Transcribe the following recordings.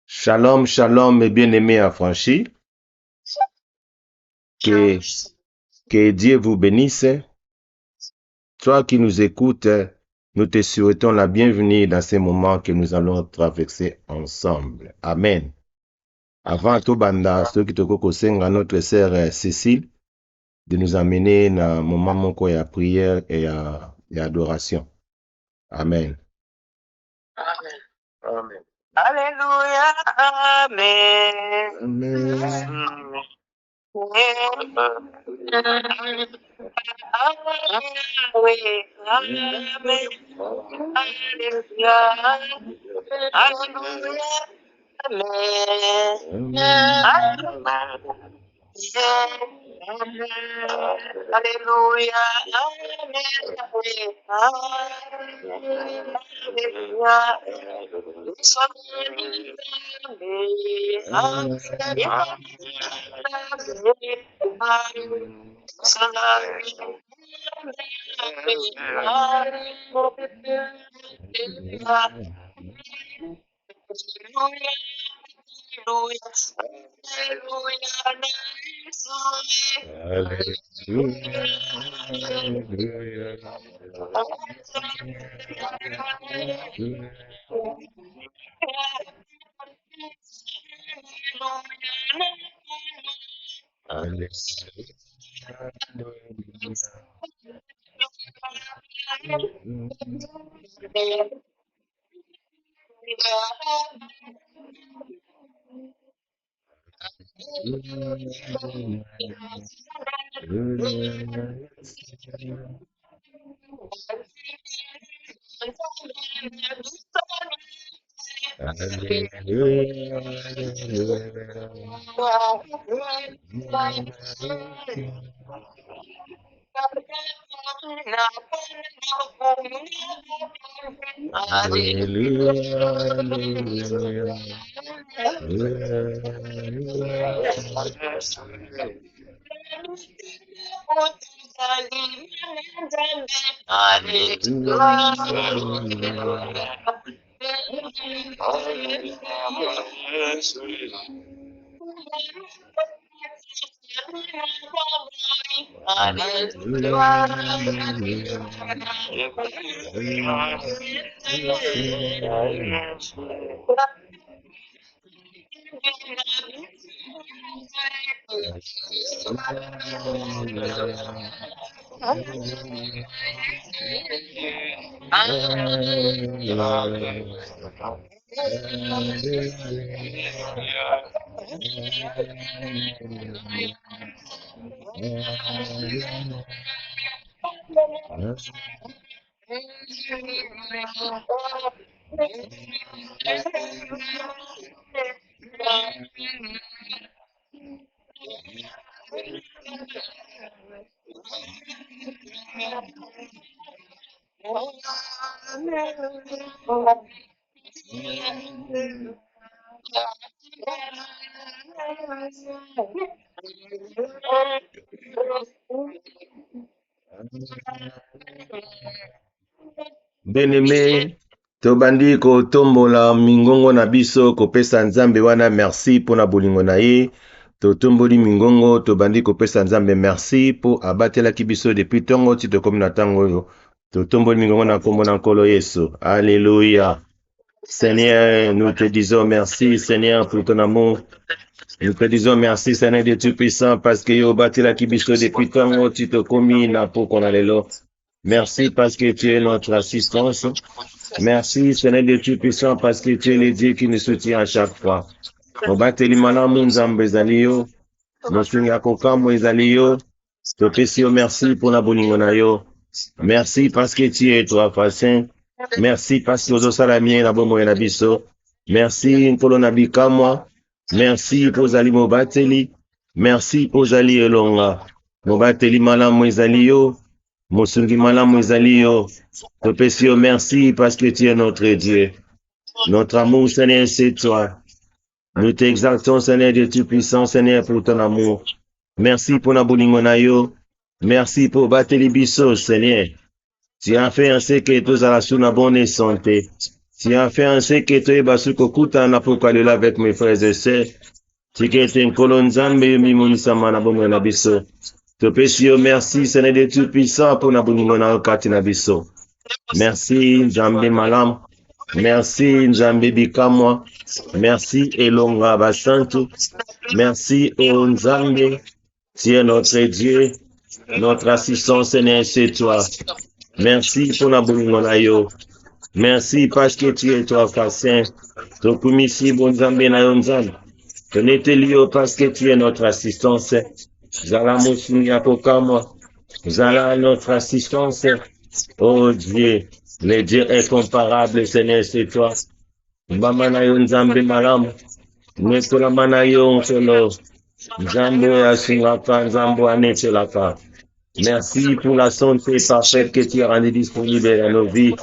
Shalom, shalom, mes bien-aimés affranchis. Que Dieu vous bénisse. Toi qui nous écoutes, nous te souhaitons la bienvenue dans ces moments que nous allons traverser ensemble. Amen. Avant tout, banda, ceux qui te kokosenga notre sœur Cécile, de nous amener dans un moment moko ya prière et ya adoration. Amen. Amen. Amen. Alléluia. Amen. Amen. Bien-aimé, tobandi kotombola mingongo na biso kopesa nzambe wana merci mpona bolingo na ye. Totomboli mingongo tobandi kopesa nzambe merci po abatelaki biso depuis ntongo ti tokomi na ntango oyo. Totomboli mingongo na nkombo na nkolo Yesu. Alléluia. Seigneur, nous te disons merci, Seigneur, pour ton amour. Nous te disons merci, Seigneur Dieu Tout-Puissant, parce que yo batelaki biso depuis ntongo ti tokomi na poko na lelo. Merci parce que tu es notre assistance. Merci, Seigneur Dieu Tout-Puissant, parce que tu es le Dieu qui nous soutient à chaque fois. Mobateli malamu nzambe ezali yo, mosungi ya kokambo ezali yo, topesi yo merci mpona bolingo na yo. Merci parce que tu es toi façon. Merci parce que ozosala mie na bomoi na biso. Merci nkolo na bikamwa. Merci mpo ozali mobateli. Merci mpo ozali elonga. Mobateli malamu ezali yo, mosungi malamu ezali yo. Topesi yo merci parce que tu es notre Dieu. Notre amour, Seigneur, c'est toi. Nous t'exaltons, Seigneur Dieu Tout-Puissant, Seigneur, pour ton amour. Merci pour la bolingo na yo. Merci pour battre les bisous, Seigneur. Tu as fait ainsi que tous à la sous la bonne santé. Si en fait un ce que tu es basu kokuta na pokalela avec mes frères et sœurs. Si que tu es un colon Zambé, mimonisa mana bomo na biso. Te péchio, merci, Seigneur de tout puissant pour na bomo na okati na biso. Merci, Nzambe malam. Merci, Nzambe bikamwa. Merci, Elonga basantu. Merci, oh Nzambe. Tu es notre Dieu, notre assistant, Seigneur, c'est toi. Merci pour na bomo na yo. Merci parce que tu es toi, Saint. Tokumisi, bon Nzambe na yo Nzambe. Tenez-te parce que tu es notre assistance. Zala Moussounia Kokama. Zala notre assistance. Oh Dieu, le Dieu incomparable, Seigneur, c'est toi. Mbamanayo Nzambe Malam. Nekola Manayo Nkolo. Nzambo Yashingaka, Nzambo Anechelaka. Merci pour la santé parfaite que tu as rendue disponible dans nos vies.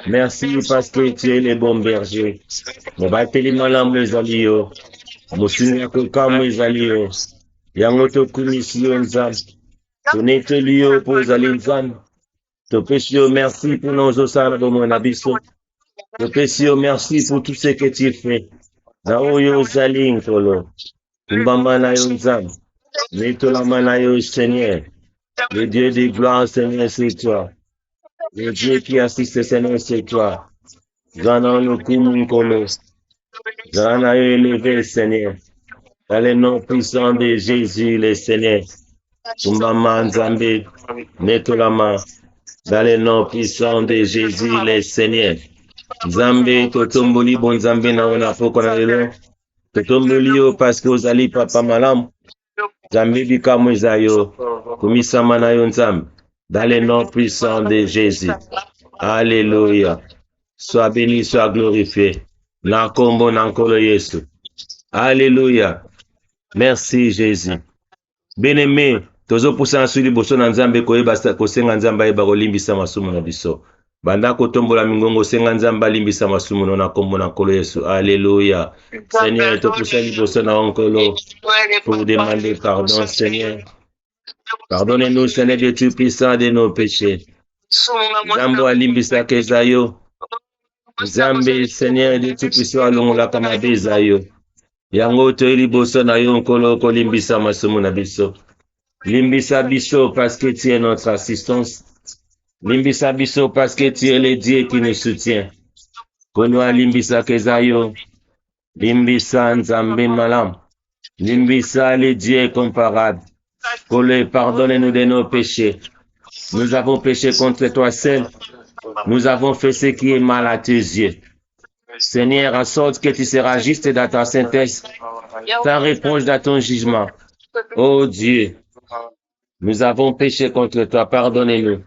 Merci parce que tu es le bon berger. Mobateli Malam les alliés. Moussounia Kokama les alliés. Yango Tokumisi Nzambe. Tenez-te pour Zali Nzambe. Te péchio, merci pour nos osana de mon abisso. Te péchio, merci pour tout ce que tu fais. Naoyo Zali Nkolo. Mbamana Nzambe. Netolamana Seigneur. Le Dieu de gloire, Seigneur, c'est toi. Le Dieu qui assiste, Seigneur, c'est toi. Zana no Kumunkolo. Zana élevé, Seigneur. Dans le nom puissant de Jésus, le Seigneur. Mbama Nzambe. Netolama. Dans le nom puissant de Jésus, le Seigneur. Nzambe, totomboli, bon Nzambe, na ona poko na lelo. Totomboli parce que vous allez papa malam. Nzambe bika mwezayo. Kumisama na yo Nzambe. Dans le nom puissant de Jésus. Alléluia. Sois béni, sois glorifié. Na kombo na nkolo Yesu. Alléluia. Merci Jésus. Bien-aimé. Tozo poussa nsui liboso na Nzambe koyeba kosenga Nzambe ayeba kolimbisa masumu na biso. Banda kotombola mingongo senga Nzambe alimbisa masumu na kombo na nkolo Yesu. Alléluia. Seigneur, te poussa liboso na onkolo pour demander pardon, Seigneur. Pardonnez-nous, Seigneur, de tout puissant de nos péchés. Nzambe alimbisa kezayo. Nzambe, Seigneur, de tout puissant alongola kama bezayo. Yango to liboso na yo onkolo kolimbisa masumu na biso. Limbisa biso parce que tu es notre assistance. Limbisa biso parce que tu es le Dieu qui nous soutient. Konwa limbisa kezayo. Limbisa Nzambe malam. Limbisa le Dieu comparable. Pardonne-nous de nos péchés. Nous avons péché contre toi seul. Nous avons fait ce qui est mal à tes yeux. Seigneur, en sorte que tu seras juste dans ta synthèse, sans réponse dans ton jugement. Oh Dieu, nous avons péché contre toi, pardonnez-nous.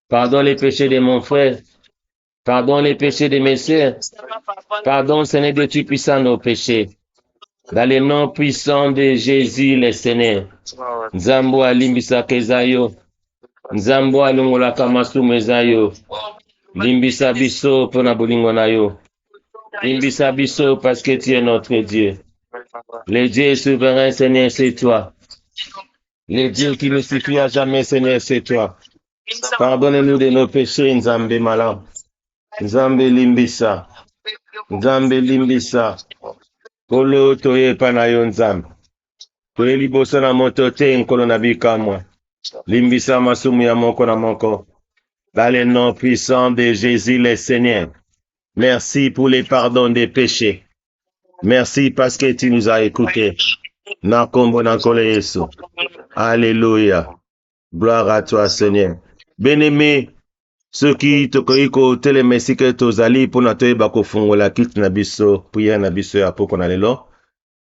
Pardonne les péchés de mon frère. Pardonne les péchés de mes sœurs. Pardonne, Seigneur, de tout puissant nos péchés. Dans le nom puissant de Jésus, le Seigneur. Nzambo alimbisa kezayo. Nzambo alungola kamasumu ezayo. Limbisa biso pona bolingo na yo. Limbisa biso parce que tu es notre Dieu. Le Dieu souverain, Seigneur, c'est toi. Le Dieu qui ne suffit à jamais, Seigneur, c'est toi. Pardonne-nous de nos péchés, Nzambe malam. Nzambe limbisa. Nzambe limbisa. Kolo toye panayo Nzambe. Toye liboso na moto te nkolo na bikamwa. Limbisa masumu ya moko na moko. Dans le nom puissant de Jésus le Seigneur. Merci pour les pardons des péchés. Merci parce que tu nous as écoutés. Na kombo na nkolo Yesu. Alléluia. Gloire à toi, Seigneur. Bien-aimé, ceux qui te koiko telemesi que tozali pour na toyeba kofungola kit na biso, prière na biso ya poko na lelo.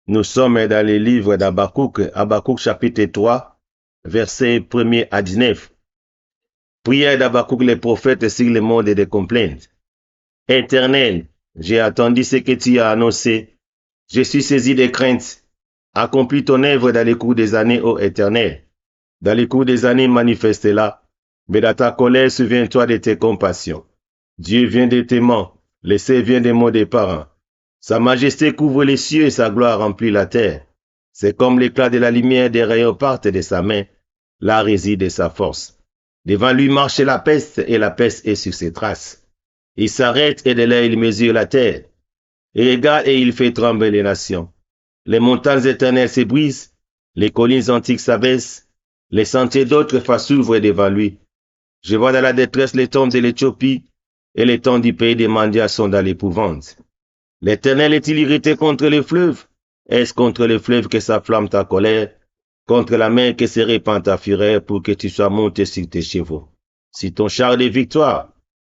Nous sommes dans le livre d'Habakkuk, Habakkuk chapitre 3, versets 1er à 19. Prière d'Habakkuk le prophète sur le monde de complaintes. Éternel, j'ai attendu ce que tu as annoncé. Je suis saisi de crainte. Accomplis ton œuvre dans les cours des années, ô Éternel. Dans les cours des années, manifeste-la. Mais dans ta colère, souviens-toi de tes compassions. Dieu vient de tes mains. Le ciel vient des mots des parents. Sa majesté couvre les cieux et sa gloire remplit la terre. C'est comme l'éclat de la lumière des rayons partent de sa main. Là réside sa force. Devant lui marche la peste et la peste est sur ses traces. Il s'arrête et de là il mesure la terre. Il regarde et il fait trembler les nations. Les montagnes éternelles se brisent, les collines antiques s'abaissent, les sentiers d'autrefois s'ouvrent devant lui. Je vois dans la détresse les tombes de l'Éthiopie, et les temps du pays des mendiants sont dans l'épouvante. L'Éternel est-il irrité contre les fleuves? Est-ce contre les fleuves que s'afflamme ta colère? Contre la mer que se répand ta fureur pour que tu sois monté sur tes chevaux? Si ton char de victoire,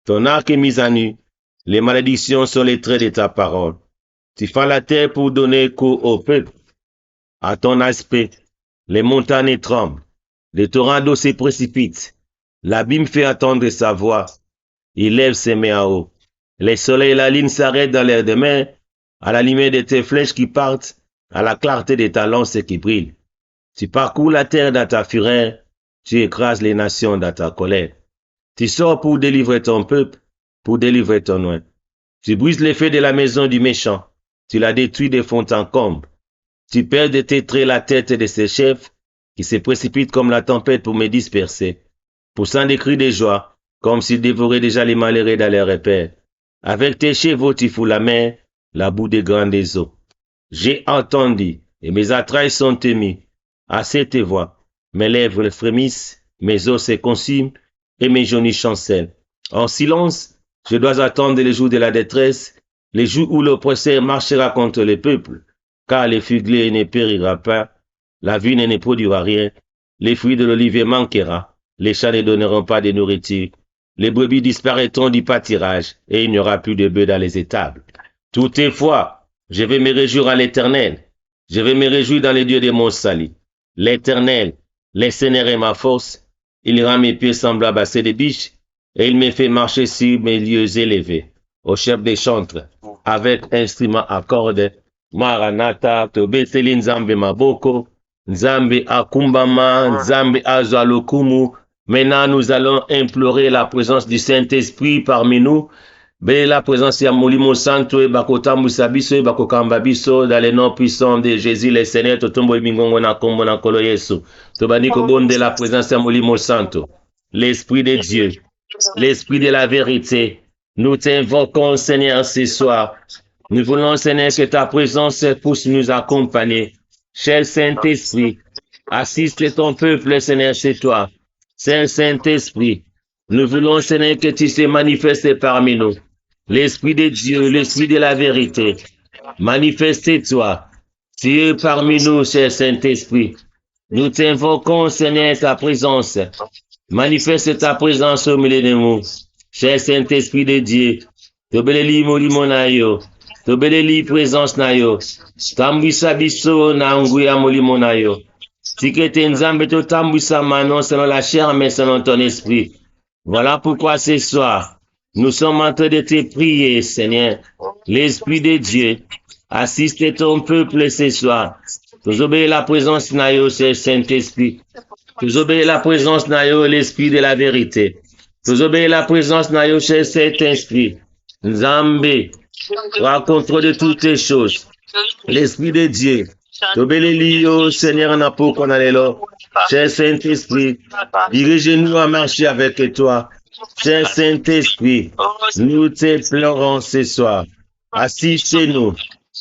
ton arc est mis à nu, les malédictions sont les traits de ta parole. Tu fends la terre pour donner cours au peuple. À ton aspect, les montagnes tremblent, les torrents d'eau se précipitent, l'abîme fait entendre sa voix, il lève ses mains en haut. Les soleils et la lune s'arrêtent dans l'air de mer, à la lumière de tes flèches qui partent, à la clarté de ta lance qui brille. Tu parcours la terre dans ta fureur, tu écrases les nations dans ta colère. Tu sors pour délivrer ton peuple, pour délivrer ton oint. Tu brises les feux de la maison du méchant, tu la détruis de fond en comble. Tu perds de tes traits la tête de ses chefs, qui se précipitent comme la tempête pour me disperser, poussant des cris de joie, comme s'ils dévoraient déjà les malheureux dans leurs repères. Avec tes chevaux tu fous la mer, la boue des grandes eaux. J'ai entendu, et mes entrailles sont émues. À cette voix, mes lèvres frémissent, mes os se consument, et mes genoux chancellent. En silence, je dois attendre les jours de la détresse, les jours où l'oppresseur marchera contre le peuple, car le fuglé ne périra pas, la vigne ne produira rien, les fruits de l'olivier manquera, les champs ne donneront pas de nourriture, les brebis disparaîtront du pâturage, et il n'y aura plus de bœufs dans les étables. Toutefois, je vais me réjouir à l'Éternel, je vais me réjouir dans les dieux de mon salut. L'Éternel, le Seigneur est ma force, il rend mes pieds semblables à ceux des biches, et il me fait marcher sur mes lieux élevés. Au chef des chantres, avec instruments à cordes, Maranatha, Tobeteli Nzambe Maboko, Nzambe Akumbama, Nzambe Azalokumu. Maintenant, nous allons implorer la présence du Saint-Esprit parmi nous. La présence de Molimo Santo et Bakota Musabiso et Bakokamba Biso dans les noms puissants de Jésus le Seigneur. Totombo Bingongo na Kombo na Kolo Yesu. Tobani Kobonde la présence de Molimo Santo. L'Esprit de Dieu, l'Esprit de la vérité. Nous t'invoquons, Seigneur, ce soir. Nous voulons, Seigneur, que ta présence puisse nous accompagner. Cher Saint-Esprit, assiste ton peuple, Seigneur, chez toi. Saint-Esprit, nous voulons, Seigneur, que tu te manifestes parmi nous. L'Esprit de Dieu, l'Esprit de la vérité, manifeste-toi. Tu es parmi nous, cher Saint-Esprit. Nous t'invoquons, Seigneur, ta présence. Manifeste ta présence au milieu de nous. Cher Saint-Esprit de Dieu, tobeleli molimo na yo, tobeleli présence na yo, tambwisa biso na nguya molimo na yo. Tikete nzambe to tambwisa manon selon la chair, mais selon ton esprit. Voilà pourquoi ce soir, nous sommes en train de te prier, Seigneur. L'Esprit de Dieu, assiste ton peuple ce soir. Nous obéissons la présence na yo, Saint-Esprit. Nous obéissons la présence na yo, l'Esprit de la vérité. Nous obéissons la présence na yo, Saint-Esprit. Nzambe, raconte de toutes les choses. L'Esprit de Dieu. Tobeleli yo, Seigneur, na pour qu'on aille là. Cher Saint-Esprit, dirige-nous à marcher avec toi. Cher Saint-Esprit, nous te pleurons ce soir. Assiste-nous.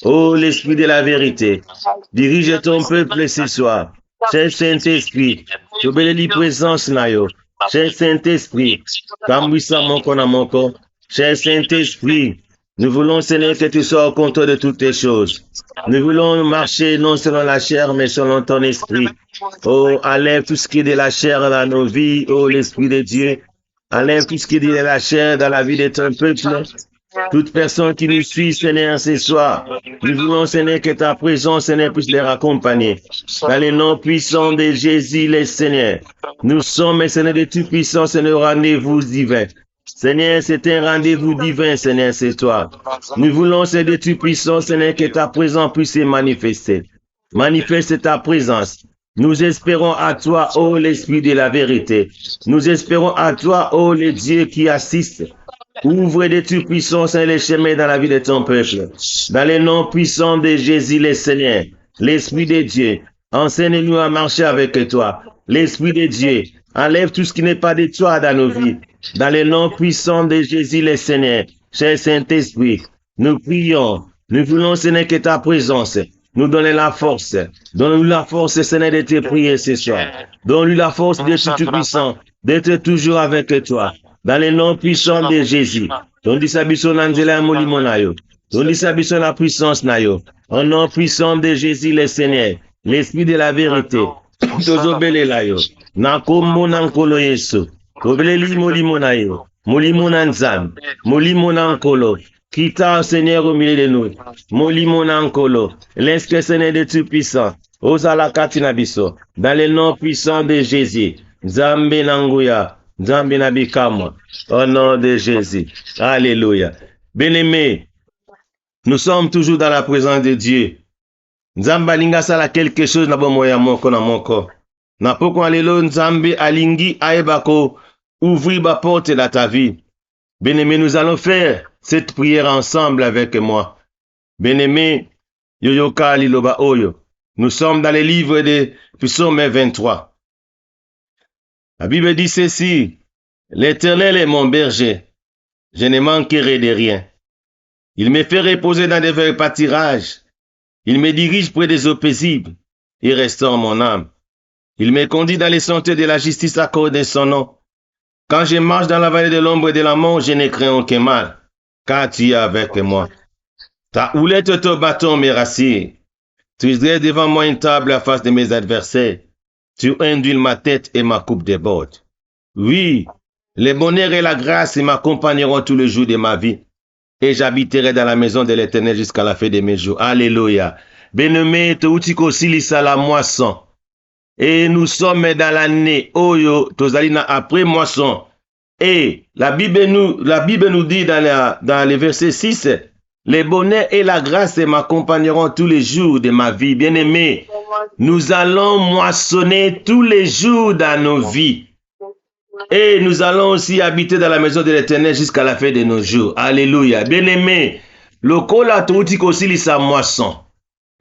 Oh, l'Esprit de la vérité, dirige ton peuple ce soir. Cher Saint-Esprit, tobeleli présence na yo. Cher Saint-Esprit, tambwisa moko na moko. Cher Saint-Esprit, nous voulons, Seigneur, que tu sois au contrôle de toutes les choses. Nous voulons marcher non selon la chair, mais selon ton esprit. Oh, enlève tout ce qui est de la chair dans nos vies. Oh, l'Esprit de Dieu, enlève tout ce qui est de la chair dans la vie de ton peuple. Toute personne qui nous suit, Seigneur, ce soir, nous voulons, Seigneur, que ta présence, Seigneur, puisse les accompagner. Dans les noms puissants de Jésus, le Seigneur. Nous sommes, Seigneur, de tout puissant, Seigneur, rendez-vous divin. Seigneur, c'est un rendez-vous divin, Seigneur, c'est toi. Nous voulons, Seigneur, de tout puissant, Seigneur, que ta présence puisse se manifester. Manifeste ta présence. Nous espérons à toi, ô l'Esprit de la vérité. Nous espérons à toi, ô le Dieu qui assiste. Ouvre de tout puissant, Seigneur, les chemins dans la vie de ton peuple. Dans les noms puissants de Jésus, le Seigneur, l'Esprit de Dieu, enseigne-nous à marcher avec toi. L'Esprit de Dieu, Enlève tout ce qui n'est pas de toi dans nos vies. Dans le nom puissant de Jésus le Seigneur, cher Saint-Esprit, nous prions. Nous voulons, Seigneur, que ta présence nous donne la force. Donne-nous la force, Seigneur, de te prier ce soir. Donne-nous la force d'être tout-puissant, d'être toujours avec toi. Dans le nom puissant de Jésus. Donne-nous sa biso nanzela molimo na yo. Donne-nous sa biso la puissance na yo. Au nom puissant de Jésus le Seigneur, l'Esprit de la vérité. Tozobele la yo. Nakombo nankolo Yesu. Kobeleli molimo na yo. Molimo nanzam. Molimo nankolo. Kita, Seigneur, au milieu de nous. Molimo nankolo. L'Esprit Seigneur de Tout-Puissant. Osala katinabiso. Dans le nom puissant de Jésus. Zambe nanguya. Zambe nabikamo. Au nom de Jésus. Alléluia. Bien-aimés, nous sommes toujours dans la présence de Dieu. Nzambe linga sala quelque chose na bomoya moko na moko. Na poko alelo Nzambe alingi aebako ouvrir la porte dans ta vie. Bien-aimés, nous allons faire cette prière ensemble avec moi. Bien-aimés, Yoyoka Liloba Oyo. Nous sommes dans le livre de Psaume 23. La Bible dit ceci: L'Éternel est mon berger, je ne manquerai de rien. Il me fait reposer dans des verts pâtirages. Il me dirige près des eaux paisibles. Il restaure mon âme. Il me conduit dans les sentiers de la justice à cause de son nom. Quand je marche dans la vallée de l'ombre et de la mort, je ne crains aucun mal, car tu es avec moi. Ta houlette et ton bâton me rassurent. Tu dresses devant moi une table à face de mes adversaires. Tu induis ma tête et ma coupe déborde. Oui, le bonheur et la grâce m'accompagneront tous les jours de ma vie. Et j'habiterai dans la maison de l'Éternel jusqu'à la fin de mes jours. Alléluia. Bien-aimé, Toutiko Silisa la moisson. Et nous sommes dans l'année Oyo, Tozalina après moisson. Et la Bible nous dit dans le verset 6, le bonheur et la grâce m'accompagneront tous les jours de ma vie. Bien-aimé, nous allons moissonner tous les jours dans nos vies. Et nous allons aussi habiter dans la maison de l'Éternel jusqu'à la fin de nos jours. Alléluia. Bien-aimé, le kola Toutiko Silisa moisson.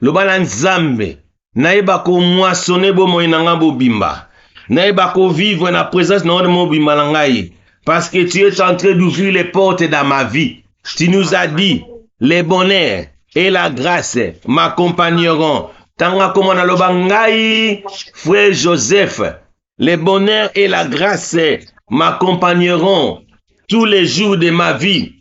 Le balan Zambe. Naïba ko moissonner bo moinanga bo bimba. Naïba ko vivre na présence na mo bimba nangai. Parce que tu es en train d'ouvrir les portes dans ma vie. Tu nous as dit, les bonheurs et la grâce m'accompagneront. Tanga komona loba ngai, frère Joseph, les bonheurs et la grâce m'accompagneront tous les jours de ma vie.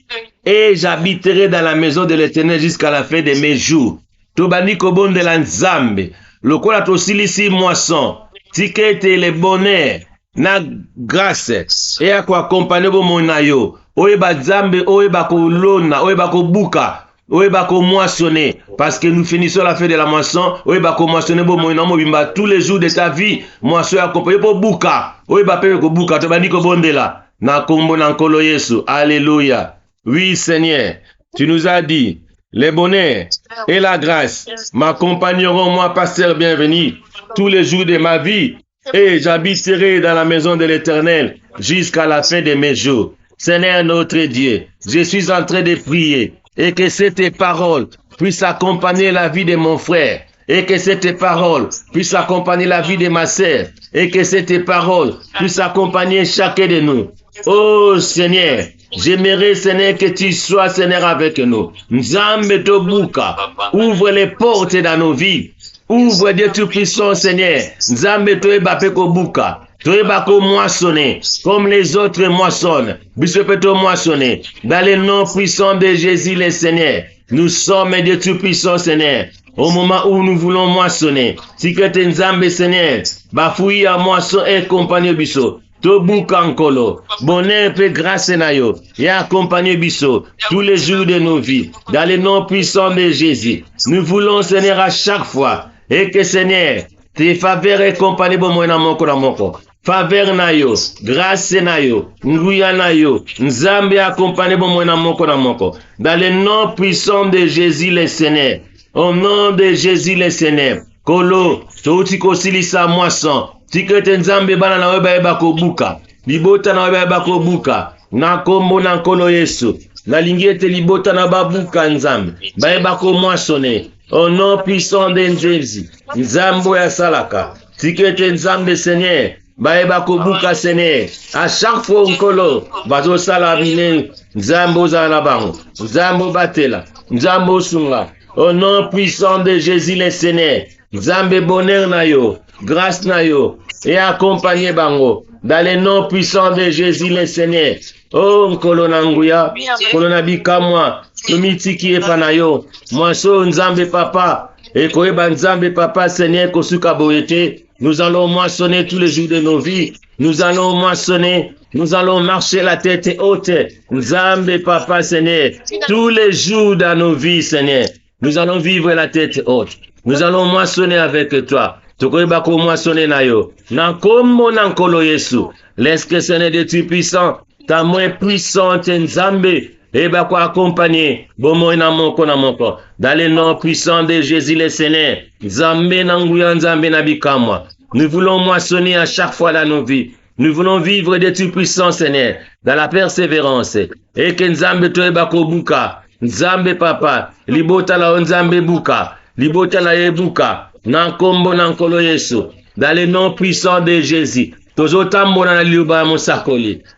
Et j'habiterai dans la maison de l'Éternel jusqu'à la fin de mes jours. Tobani kobon de la Nzambe. Lokola tosilisi moisson. Tikete le bonheur. Na grâce. Et à quoi accompagner bo monayo. Oyeba Nzambe, oyeba ko lona, oyeba ko buka. Oyeba ko moissonner. Parce que nous finissons la fin de la moisson. Oyeba ko moissonner bo moina mo bimba tous les jours de ta vie. Moisson accompagné po buka. Oyeba pepe ko buka. Tobani kobon de la. Na kombo na nkolo Yesu. Alléluia. Oui, Seigneur. Tu nous as dit. Les bonheurs et la grâce m'accompagneront, moi, pasteur bienvenu, tous les jours de ma vie, et j'habiterai dans la maison de l'Éternel jusqu'à la fin de mes jours. Seigneur notre Dieu, je suis en train de prier, et que cette parole puisse accompagner la vie de mon frère, et que cette parole puisse accompagner la vie de ma sœur, et que cette parole puisse accompagner chacun de nous. Oh Seigneur, j'aimerais, Seigneur, que tu sois, Seigneur, avec nous. Nzambe Tobuka, ouvre les portes dans nos vies. Ouvre Dieu Tout-Puissant, Seigneur. Nzambe Toeba Peko Buka. Toeba Ko moissonner, comme les autres moissonnent. Bisopeto moissonner. Dans le nom puissant de Jésus, le Seigneur. Nous sommes Dieu Tout-Puissant, Seigneur. Au moment où nous voulons moissonner. Si que tu Nzambe, Seigneur, bafouille à moisson et compagnie biso. Tobuka Nkolo, bonheur et grâce nayo, et accompagner biso tous les jours de nos vies, dans le nom puissant de Jésus. Nous voulons, Seigneur, à chaque fois, et que, Seigneur, tes faveurs et compagnie bon moina moko na moko. Faveur nayo, grâce nayo, nguya nayo, nzambe accompagné bon moina moko na moko. Dans le nom puissant de Jésus le Seigneur, au nom de Jésus le Seigneur, Kolo, Toutiko Silisa moisson. Tikete Nzambe bana na weba eba ko buka. Libota na weba eba ko buka. Na kombo na nkolo Yesu. Na lingete libota na babuka Nzambe. Ba eba ko moissonner. Au nom puissant de Jésus. Nzambo ya salaka. Tikete Nzambe Seigneur. Baeba kobuka Seigneur. À chaque fois nkolo bazo sala bine nzambo zala bango. Nzambo batela. Nzambo sunga. Au nom puissant de Jésus le Seigneur. Nzambe bonheur na yo, grâce na yo et accompagner bango dans le nom puissant de Jésus le Seigneur. Oh nkolo nanguya, nkolo nabika moi, tumitiki epa na yo. Mwaso nzambe papa. Et koeba nzambe papa Seigneur kosuka boyete. Nous allons moissonner tous les jours de nos vies. Nous allons moissonner. Nous allons marcher la tête haute. Nzambe papa Seigneur. Tous les jours dans nos vies Seigneur. Nous allons vivre la tête haute. Nous allons moissonner avec toi. Tokoeba ko moissonner na yo. Nankombo nankolo Yesu. Laisse que Seigneur de tu puissant. Ta main puissante Nzambe. Et bah quoi accompagner, bomo na moko. Dans le nom puissant de Jésus le Seigneur, Nzambe nanguya Nzambe nabikamwa. Nous voulons moissonner à chaque fois dans nos vies. Nous voulons vivre de tout puissant Seigneur, dans la persévérance. Et que Nzambe to ebako buka, Nzambe papa, libota la Nzambe buka, libota la ebuka, nankombo nankolo Yesu. Dans le nom puissant de Jésus.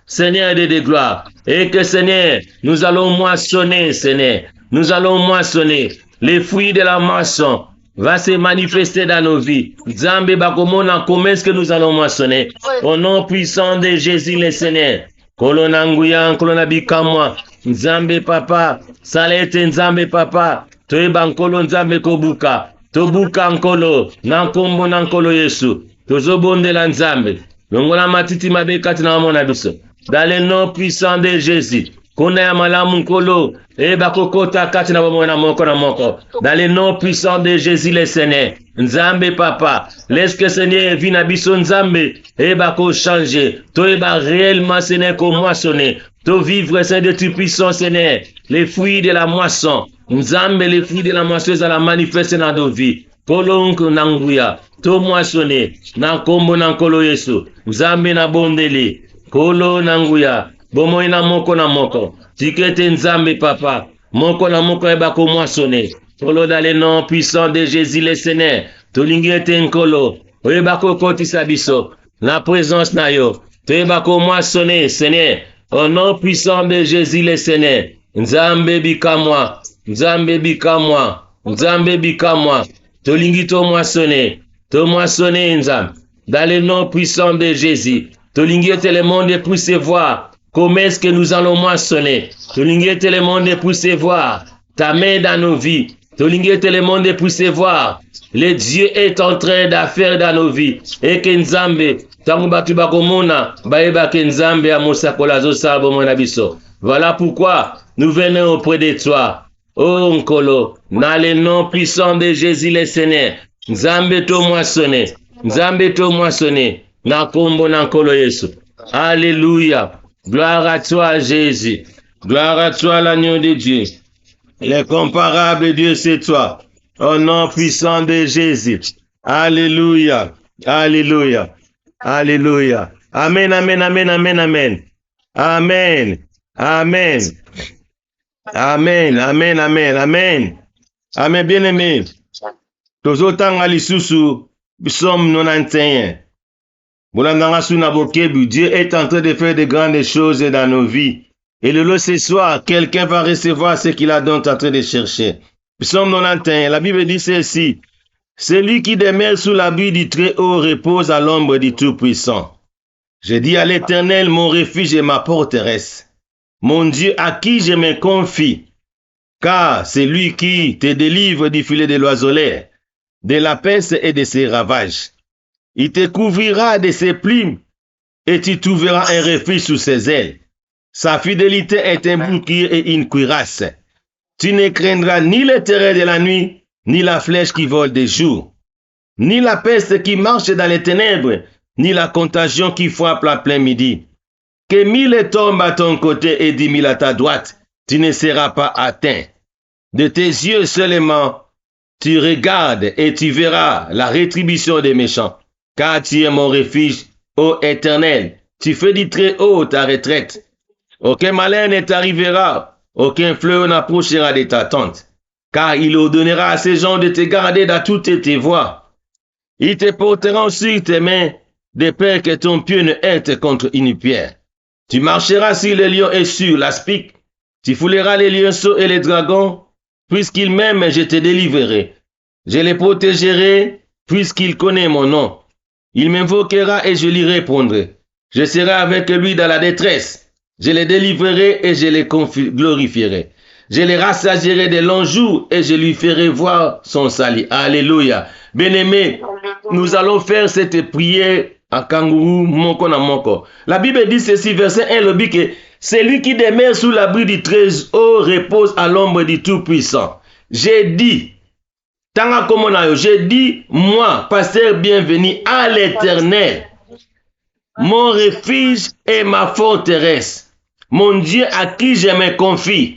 Seigneur de gloire. Et que Seigneur, nous allons moissonner, Seigneur. Nous allons moissonner. Les fruits de la moisson va se manifester dans nos vies. Nzambe bakomona comment est-ce que nous allons moissonner? Au nom puissant de Jésus le Seigneur. Kolonanguya, kolonabikamwa. Nzambe papa, salete Nzambe papa. Toeba nkolo Nzambe kobuka. Tobuka nkolo, nankombo nankolo Yesu. Tozobondela Nzambe. Longola matiti mabekati na mona biso. Dans le nom puissant de Jésus. Kona ya malamu nkolo. Eba kokota kati na bomona moko na moko. Dans le nom puissant de Jésus le Seigneur. Nzambe papa. Laisse que Seigneur vienne à biso Nzambe. Eba ko changer. To eba réellement Seigneur ko moissonner. To vivre Seigneur de tu puissant Seigneur. Les fruits de la moisson. Nzambe les fruits de la moisson ça la manifester dans nos vies. Kolonko nanguya. To moissonner. Nankombo nankolo Yesu. Nzambe na bondeli. Kolo nanguya. Bomo ina moko na moko. Tikete Nzambe papa. Moko na moko eba ko moissonner. Kolo dans le nom puissant de Jésus le Seigneur. Tolingete nkolo. Eba ko kotisa biso. La présence na yo. To eba ko moissonner Seigneur. Au nom puissant de Jésus le Seigneur. Nzambe bikamwa. Nzambe bikamwa. Nzambe bikamwa. Tolingi to moissonner. To moissonner Nzambe. Dans le nom puissant de Jésus. Tolingi te le monde pour se voir. Comment est-ce que nous allons moissonner? Tolingi te le monde pour se voir. Ta main dans nos vies. Tolingi te le monde pour se voir. Le Dieu est en train d'affaire dans nos vies. Et que Nzambe. Tangu batu bakomona. Baeba ke Nzambe amosakola zo salbo mona biso. Voilà pourquoi nous venons auprès de toi. Oh Nkolo, dans le nom puissant de Jésus le Seigneur, Nzambe to moissonner, Nzambe to moissonner, na kombo na Nkolo Yesu. Alléluia. Gloire à toi Jésus. Gloire à toi l'agneau de Dieu. L'incomparable Dieu c'est toi. Au nom puissant de Jésus. Alléluia. Alléluia. Alléluia. Amen, amen, amen, amen, amen. Amen. Amen. Amen, amen, amen, amen. Amen, bien-aimé. Tozotanga lisusu, Psaume 91. Dieu est en train de faire de grandes choses dans nos vies. Et le lot ce soir, quelqu'un va recevoir ce qu'il a donc en train de chercher. Psaume 91, la Bible dit ceci. Celui qui demeure sous l'abri du Très-Haut repose à l'ombre du Tout-Puissant. Je dis à l'Éternel, mon refuge et ma forteresse. Mon Dieu à qui je me confie, car c'est lui qui te délivre du filet de l'oiseleur, de la peste et de ses ravages. Il te couvrira de ses plumes et tu trouveras un refuge sous ses ailes. Sa fidélité est un bouclier et une cuirasse. Tu ne craindras ni le terreur de la nuit, ni la flèche qui vole de jour, ni la peste qui marche dans les ténèbres, ni la contagion qui frappe à plein midi. Que 1000 tombent à ton côté et 10 000 à ta droite, tu ne seras pas atteint. De tes yeux seulement, tu regardes et tu verras la rétribution des méchants. Car tu es mon refuge, ô Éternel. Tu fais du très haut ta retraite. Aucun malheur ne t'arrivera, aucun fléau n'approchera de ta tente. Car il ordonnera à ces gens de te garder dans toutes tes voies. Ils te porteront sur tes mains, de peur que ton pied ne heurte contre une pierre. Tu marcheras sur les lions et sur l'aspic. Tu fouleras les lionceaux et les dragons. Puisqu'il m'aime, je te délivrerai. Je les protégerai, puisqu'il connaît mon nom. Il m'invoquera et je lui répondrai. Je serai avec lui dans la détresse. Je les délivrerai et je les glorifierai. Je les rassasierai de longs jours et je lui ferai voir son salut. Alléluia. Bien-aimés, nous allons faire cette prière à kangourou, moko na moko. La Bible dit ceci, verset 1, le dit que celui qui demeure sous l'abri du trésor repose à l'ombre du Tout-Puissant. J'ai dit, j'ai dit, moi, pasteur bienvenu à l'Éternel, mon refuge et ma forteresse, mon Dieu à qui je me confie.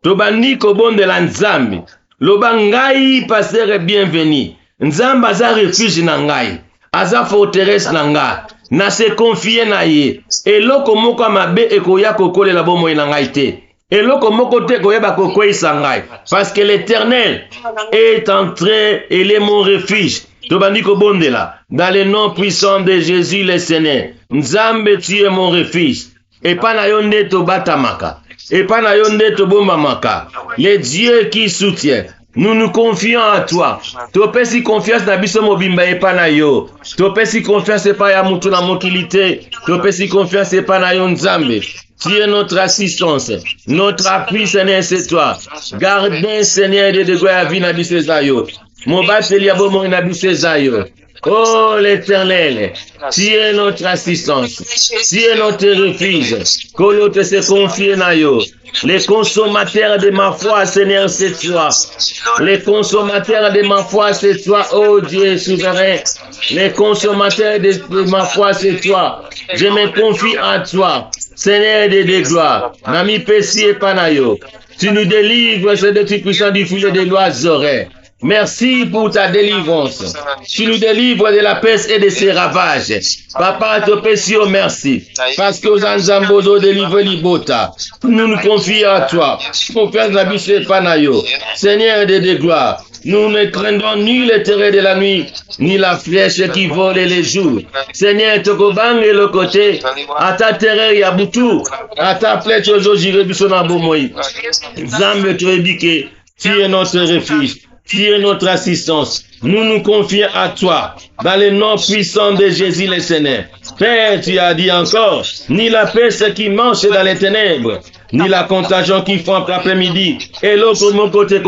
Tobandi kobon de la Nzambi, lobangai pasteur bienvenu, Nzamba za refuge na ngai, aza forteresse na ngai, na se confie na ye, eloko moko mabe ekoya kokolela bomoi na ngai te. Eloko moko te koyeba kokwisa ngai, parce que l'Éternel est entré, il est mon refuge. Tobandi kobondela, dans le nom puissant de Jésus le Seigneur, Nzambe tu es mon refuge, et pas na yonde tobatamaka. Et pas na yonde tobombamaka. Les dieux qui soutient. Nous nous confions à toi. Topé si confiance na biso mobimba et pas na yo. Topé si confiance et pas ya mutu na mokilité. Topé si confiance et pas na yo Nzambe. Tu es notre assistance. Notre appui, Seigneur, c'est toi. Gardez, Seigneur, de gloire à vie na biso zayo. Mon bateli abo mo na biso zayo. Oh l'Éternel, tu es notre assistance, tu es notre refuge, que te se confie na yo. Les consommateurs de ma foi, Seigneur, c'est toi. Les consommateurs de ma foi, c'est toi, oh Dieu souverain. Les consommateurs de ma foi, c'est toi. Je me confie à toi, Seigneur de gloire. Nami Pessi et Panayo, tu nous délivres, Seigneur, tu puissant du filet de l'oiseau. Merci pour ta délivrance. Tu nous délivres de la peste et de ses ravages. Papa, te pèsio, merci. Parce que aux Anzambozo délivre l'ibota. Nous nous confions à toi. Confiance la biche Panayo. Seigneur de gloire. Nous ne craignons ni le terreur de la nuit, ni la flèche qui vole les jours. Seigneur, Tokobang et le côté, à ta terreur Yabutu, à ta flèche aujourd'hui, Rebusona Bomoï. Zambe Tuebike, tu es notre refuge. Tu es notre assistance. Nous nous confions à toi, dans le nom puissant de Jésus le Seigneur. Père, tu as dit encore, ni la peste qui marche dans les ténèbres, ni la contagion qui frappe l'après-midi, et l'autre mon côté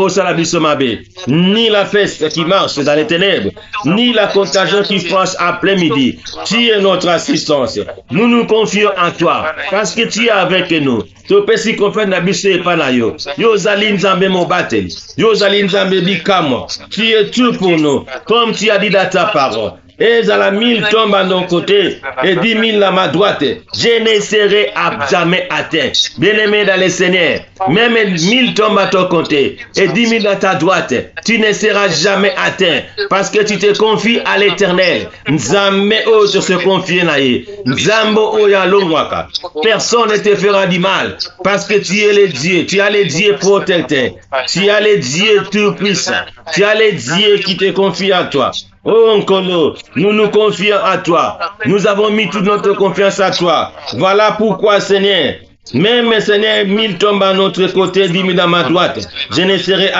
ni la peste qui marche dans les ténèbres, ni la contagion qui frappe après-midi. Tu es notre assistance. Nous nous confions en toi, parce que tu es avec nous. Tu peux si confier na biso epanayo. Yo zali nzambe mobateli. Yo zali nzambe bikamo. Tu es tout pour nous, comme tu as dit dans ta parole. Et à la 1000 tombent à nos côtés et 10 000 à ma droite. Je ne serai jamais atteint. Bien-aimé dans le Seigneur, même 1000 tombent à ton côté et 10 000 à ta droite, tu ne seras jamais atteint parce que tu te confies à l'Éternel. Nzambe o te se confie naïe. Nzambo o ya longwaka. Personne ne te fera du mal parce que tu es le Dieu. Tu as le Dieu protecteur. Tu as le Dieu tout-puissant. Tu as le Dieu qui te confie à toi. Oh Nkolo, nous nous confions à toi. Nous avons mis toute notre confiance à toi. Voilà pourquoi, Seigneur, même Seigneur, 1000 tombent à notre côté, 10 000 à ma droite, je ne serai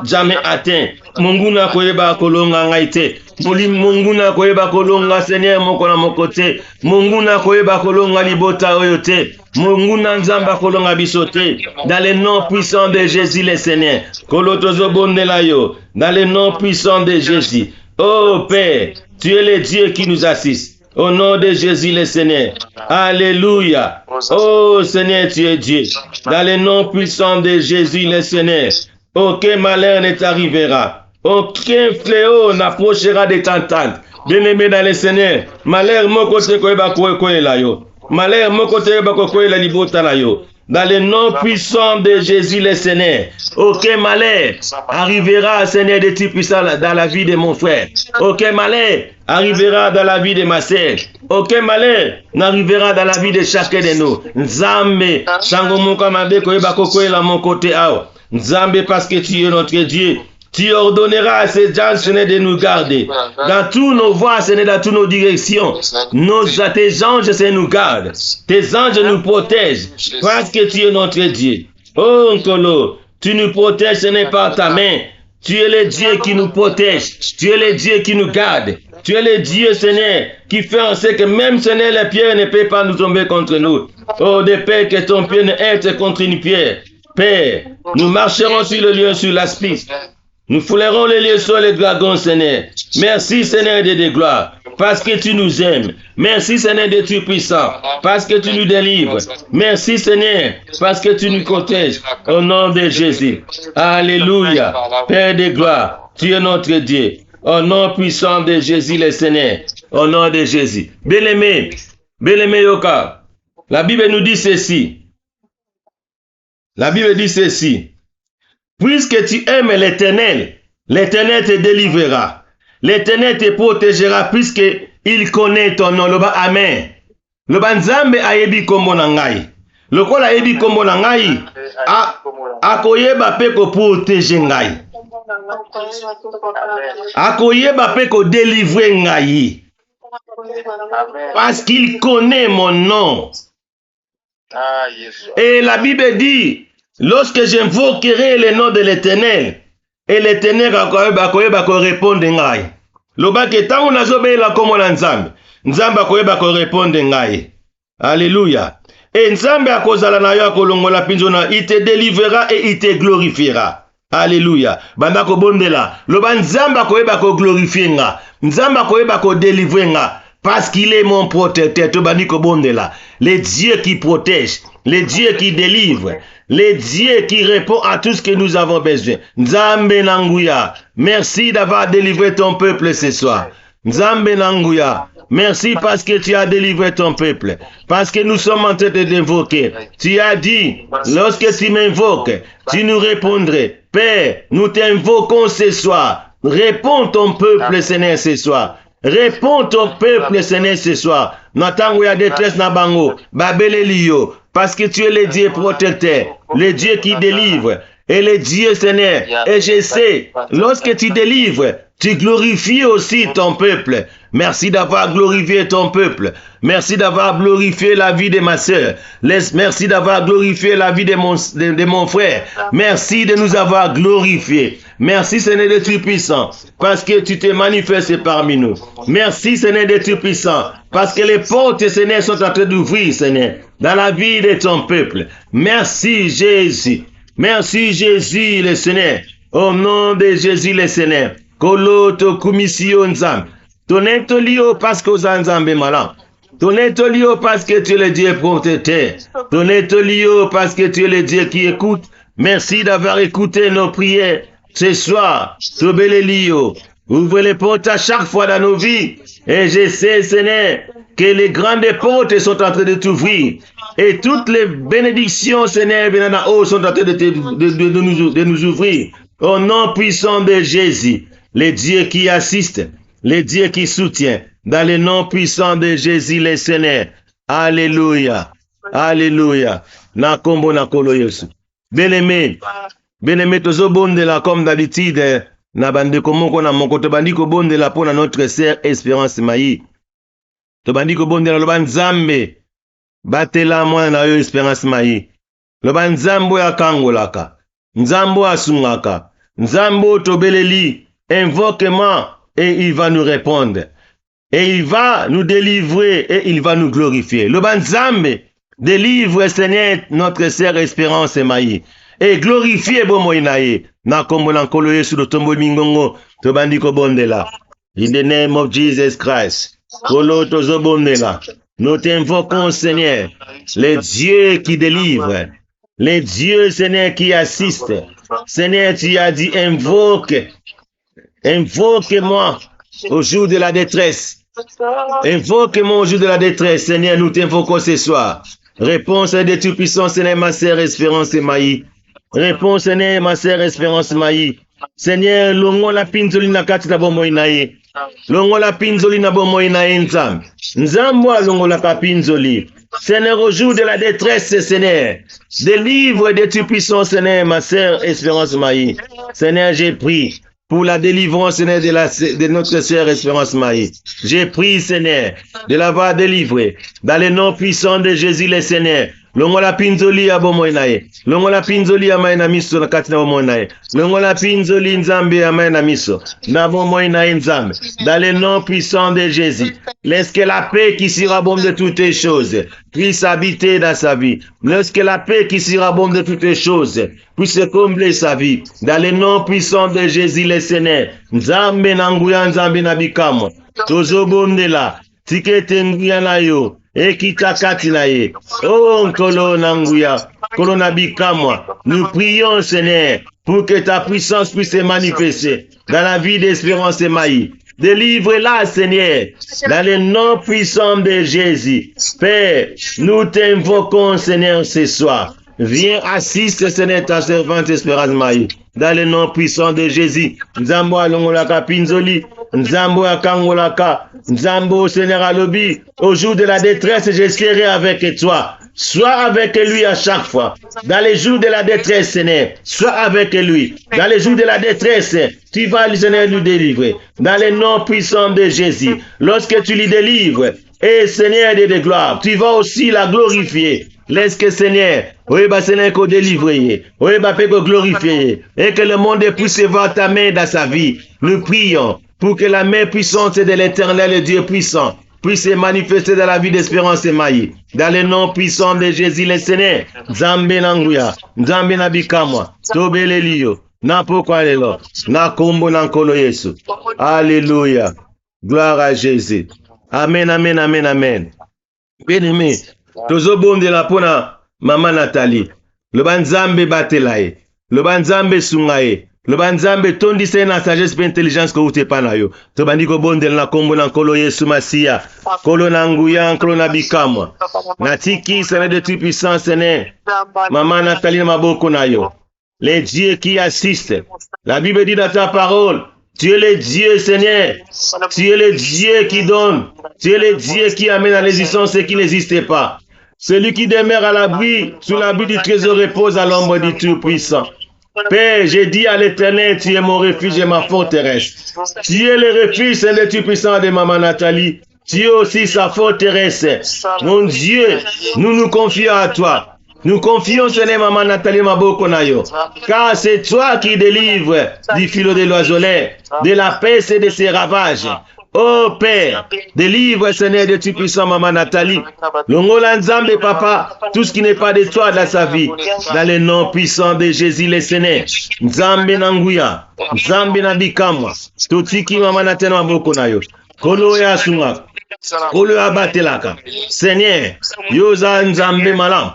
jamais atteint. Munguna koyeba kolonga ngaite. Munguna koyeba kolonga Seigneur moko na mokote. Munguna koyeba kolonga libota oyote. Munguna nzamba kolonga bisote. Dans le nom puissant de Jésus le Seigneur. Kolotozo bondelayo. Dans le nom puissant de Jésus. Oh Père, tu es le Dieu qui nous assiste. Au nom de Jésus le Seigneur. Alléluia. Oh Seigneur, tu es Dieu. Dans le nom puissant de Jésus le Seigneur. Aucun malheur ne t'arrivera. Aucun fléau n'approchera de ta tente. Bien-aimé dans le Seigneur. Malheur moko te koyeba koyela yo. Malheur moko te koyeba koyela libota la yo. Dans le nom puissant de Jésus le Seigneur, aucun malheur arrivera, Seigneur, de Dieu puissant dans la vie de mon frère. Aucun malheur arrivera dans la vie de ma sœur. Aucun malheur n'arrivera dans la vie de chacun de nous. Nzambe, sango moka mabe koyeba kokoela mon côté ao. Nzambe, parce que tu es notre Dieu. Tu ordonneras à ces gens, Seigneur, de nous garder. Dans tous nos voies, Seigneur, dans toutes nos directions. Tes anges, Seigneur, nous gardent. Tes anges nous protègent. Parce que tu es notre Dieu. Oh, Nkolo, tu nous protèges, Seigneur, par ta main. Tu es le Dieu qui nous protège. Tu es le Dieu qui nous garde. Tu es le Dieu, Seigneur, qui fait en sorte que même, Seigneur, les pierres ne peuvent pas nous tomber contre nous. Oh, de Père, que ton pied ne heurte contre une pierre. Père, nous marcherons sur le lieu, sur l'aspis. Nous foulerons les lieux sur les dragons, Seigneur. Merci, Seigneur, de gloire, parce que tu nous aimes. Merci, Seigneur, de tu puissant, parce que tu nous délivres. Merci, Seigneur, parce que tu nous protèges. Au nom de Jésus. Alléluia. Père de gloire, tu es notre Dieu. Au nom puissant de Jésus, le Seigneur. Au nom de Jésus. Bien-aimé, Yoka, la Bible nous dit ceci. La Bible dit ceci. Puisque tu aimes l'Éternel, l'Éternel te délivrera. L'Éternel te protégera puisque il connaît ton nom. Loba amen. Loba nzambe ayebi kombo na ngai. Lokola ayebi kombo na ngai, akoyeba pe ko protéger ngai. Akoyeba pe ko délivrer ngai. Parce qu'il connaît mon nom. Et la Bible dit, lorsque j'invoquerai le nom de l'Éternel, et l'Éternel akoyeba ko répondre ngai. Loba ke tango nazobela komo na nzambe, nzambe akoyeba ko répondre ngai. Alléluia. Et nzambe akozala na yo akolongola pinzona, il te délivrera et il te glorifiera. Alléluia. Banda ko bondela, loba nzambe akoyeba ko glorifier nga, nzambe akoyeba ko délivrer nga. Parce qu'il est mon protecteur. Le Dieu qui protège, le Dieu qui délivre, le Dieu qui répond à tout ce que nous avons besoin. Nzambe Nanguya, merci d'avoir délivré ton peuple ce soir. Nzambe Nanguya, merci parce que tu as délivré ton peuple. Parce que nous sommes en train de t'invoquer. Tu as dit, lorsque tu m'invoques, tu nous répondrais. Père, nous t'invoquons ce soir. Réponds ton peuple, Seigneur, ce soir. Réponds ton peuple, Seigneur, ce soir. Natango ya détresse na bango, babele liyo, parce que tu es le Dieu protecteur, le Dieu qui délivre, et le Dieu, Seigneur. Et je sais, lorsque tu délivres, tu glorifies aussi ton peuple. Merci d'avoir glorifié ton peuple. Merci d'avoir glorifié la vie de ma soeur. Merci d'avoir glorifié la vie de mon frère. Merci de nous avoir glorifiés. Merci, Seigneur, de tu puissant, parce que tu te manifestes parmi nous. Merci, Seigneur, de tu puissant, parce que les portes, Seigneur, sont en train d'ouvrir, Seigneur, dans la vie de ton peuple. Merci, Jésus. Merci, Jésus, le Seigneur. Au nom de Jésus, le Seigneur. Koloto kumisio nzambe. Toneto lio parce que nzambe malan. Toneto lio parce que tu es le Dieu protecteur. Toneto lio parce que tu es le Dieu qui écoute. Merci d'avoir écouté nos prières ce soir. Tobele lio. Ouvre les portes à chaque fois dans nos vies. Et je sais, Seigneur, que les grandes portes sont en train de t'ouvrir. Et toutes les bénédictions, Seigneur, sont en train de nous ouvrir. Au nom puissant de Jésus, le Dieu qui assiste, le Dieu qui soutient, dans le nom puissant de Jésus, le Seigneur. Alléluia. Alléluia. Na kombo na kolo Yesu. Bien-aimé, tozo bondela comme d'habitude, na bande komoko na moko, to bandi ko bondela pour notre sœur Espérance Mayi. To bandi ko bondela loba nzambe, batela mwana na yo Espérance Mayi. Loba nzambo ya kangolaka. Nzambo asungaka, Nzambo tobeleli, invoque-moi et il va nous répondre. Et il va nous délivrer et il va nous glorifier. Le Nzambe délivre, Seigneur, notre sœur Espérance Mayi. Et glorifier Bomoinaye. Na kombo lankolo yesu do tombo mingongo tobandi ko bondela. In the name of Jesus Christ. Kolo tozo bondela. Nous t'invoquons, Seigneur, les dieux qui délivrent. Les dieux, Seigneur, qui assistent. Seigneur, tu as dit, invoque-moi au jour de la détresse. Invoque-moi au jour de la détresse. Seigneur, nous t'invoquons ce soir. Réponse de Tout-Puissant, Seigneur, ma sœur Espérance Mayi. Réponse, Seigneur, ma sœur Espérance Mayi. Seigneur, longo la pinzoli na kati na bomo inaye. Longo la pinzoli na bomo inaye nzambe. Nzambo longo la pinzoli. Seigneur, au jour de la détresse, Seigneur, délivre des tu puissants, Seigneur, ma sœur Espérance Maï. Seigneur, j'ai prié pour la délivrance, Seigneur, de notre sœur Espérance Maï. J'ai prié, Seigneur, de l'avoir délivrée dans le nom puissant de Jésus, le Seigneur. Longola pinzoli ya bomoinaye. Longola pinzoli ya maina miso na katina bomoinaye. Longola pinzoli nzambe ya maina miso. Na bomoinaye nzambe. Dans le nom puissant de Jésus. Laisse que la paix qui surabonde de toutes les choses puisse habiter dans sa vie. Laisse que la paix qui surabonde de toutes les choses puisse combler sa vie. Dans le nom puissant de Jésus le Seigneur. Nzambe nanguya nzambe na bikamo. Tozobondela. Tikete nguya na yo. Ekitakati na ye. Oh, Nkolo Nanguya, Nkolo Nabikamwa, nous prions, Seigneur, pour que ta puissance puisse se manifester dans la vie d'Espérance Maï. Délivre-la, Seigneur, dans le nom puissant de Jésus. Père, nous t'invoquons, Seigneur, ce soir. Viens assister, Seigneur, ta servante Espérance Maï. Dans le nom puissant de Jésus. Nzambo alongolaka pinzoli. Nzambo akangolaka. Nzambo Seigneur alobi. Au jour de la détresse, je serai avec toi. Sois avec lui à chaque fois. Dans les jours de la détresse, Seigneur, sois avec lui. Dans les jours de la détresse, tu vas, Seigneur, nous délivrer. Dans le nom puissant de Jésus. Lorsque tu lui délivres, et Seigneur de gloire, tu vas aussi la glorifier. Laisse que Seigneur, oui, bah Seigneur, qu'on délivre, oui, bah fait qu'on glorifie, et que le monde puisse voir ta main dans sa vie. Nous prions pour que la main puissante de l'Éternel, Dieu puissant, puisse se manifester dans la vie d'Espérance Maï. Dans le nom puissant de Jésus, le Seigneur, Nzambe Nanguya, Nzambe Nabikamwa, Tobele Liyo, Napokwa Lelo, Nakombo Nankolo Yesu. Alléluia. Gloire à Jésus. Amen, amen, amen, amen. Bien-aimé, tozobonde la pona Maman Nathalie. Le banzambe batelaye. Le banzambe sungaye. Le banzambe tondise na sagesse pe intelligence ko ute pa na yo. To bandi ko bondel na kombo na nkolo Yesu Masia. Kolo na nguya, nkolo na bikamwa. Na tiki Seigneur de toute puissance, Seigneur. Maman Nathalie na maboko na yo. Les dieux qui assistent. La Bible dit dans ta parole, tu es le Dieu, Seigneur. Tu es le Dieu qui donne. Tu es le Dieu qui amène à l'existence ce qui n'existait pas. Celui qui demeure à l'abri, sous l'abri du trésor repose à l'ombre du Tout-Puissant. Père, j'ai dit à l'Éternel, tu es mon refuge et ma forteresse. Tu es le refuge, Seigneur du Tout-Puissant de Maman Nathalie. Tu es aussi sa forteresse. Mon Dieu, nous nous confions à toi. Nous confions, Seigneur, Maman Nathalie Mabokonayo, car c'est toi qui délivres du filo de l'oiseleur, de la peste et de ses ravages. Oh Père, délivre, Seigneur, de tu puissant, Maman Nathalie. Longola Nzambe, Papa, tout ce qui n'est pas de toi dans sa vie, dans le nom puissant de Jésus, le Seigneur. Nzambe Nanguya, Nzambe Nabikamwa, tout ce qui Maman Nathalie Mabokonayo, Kolo ya Sunga. Kolo abatelaka. Seigneur, yoza Nzambe malam,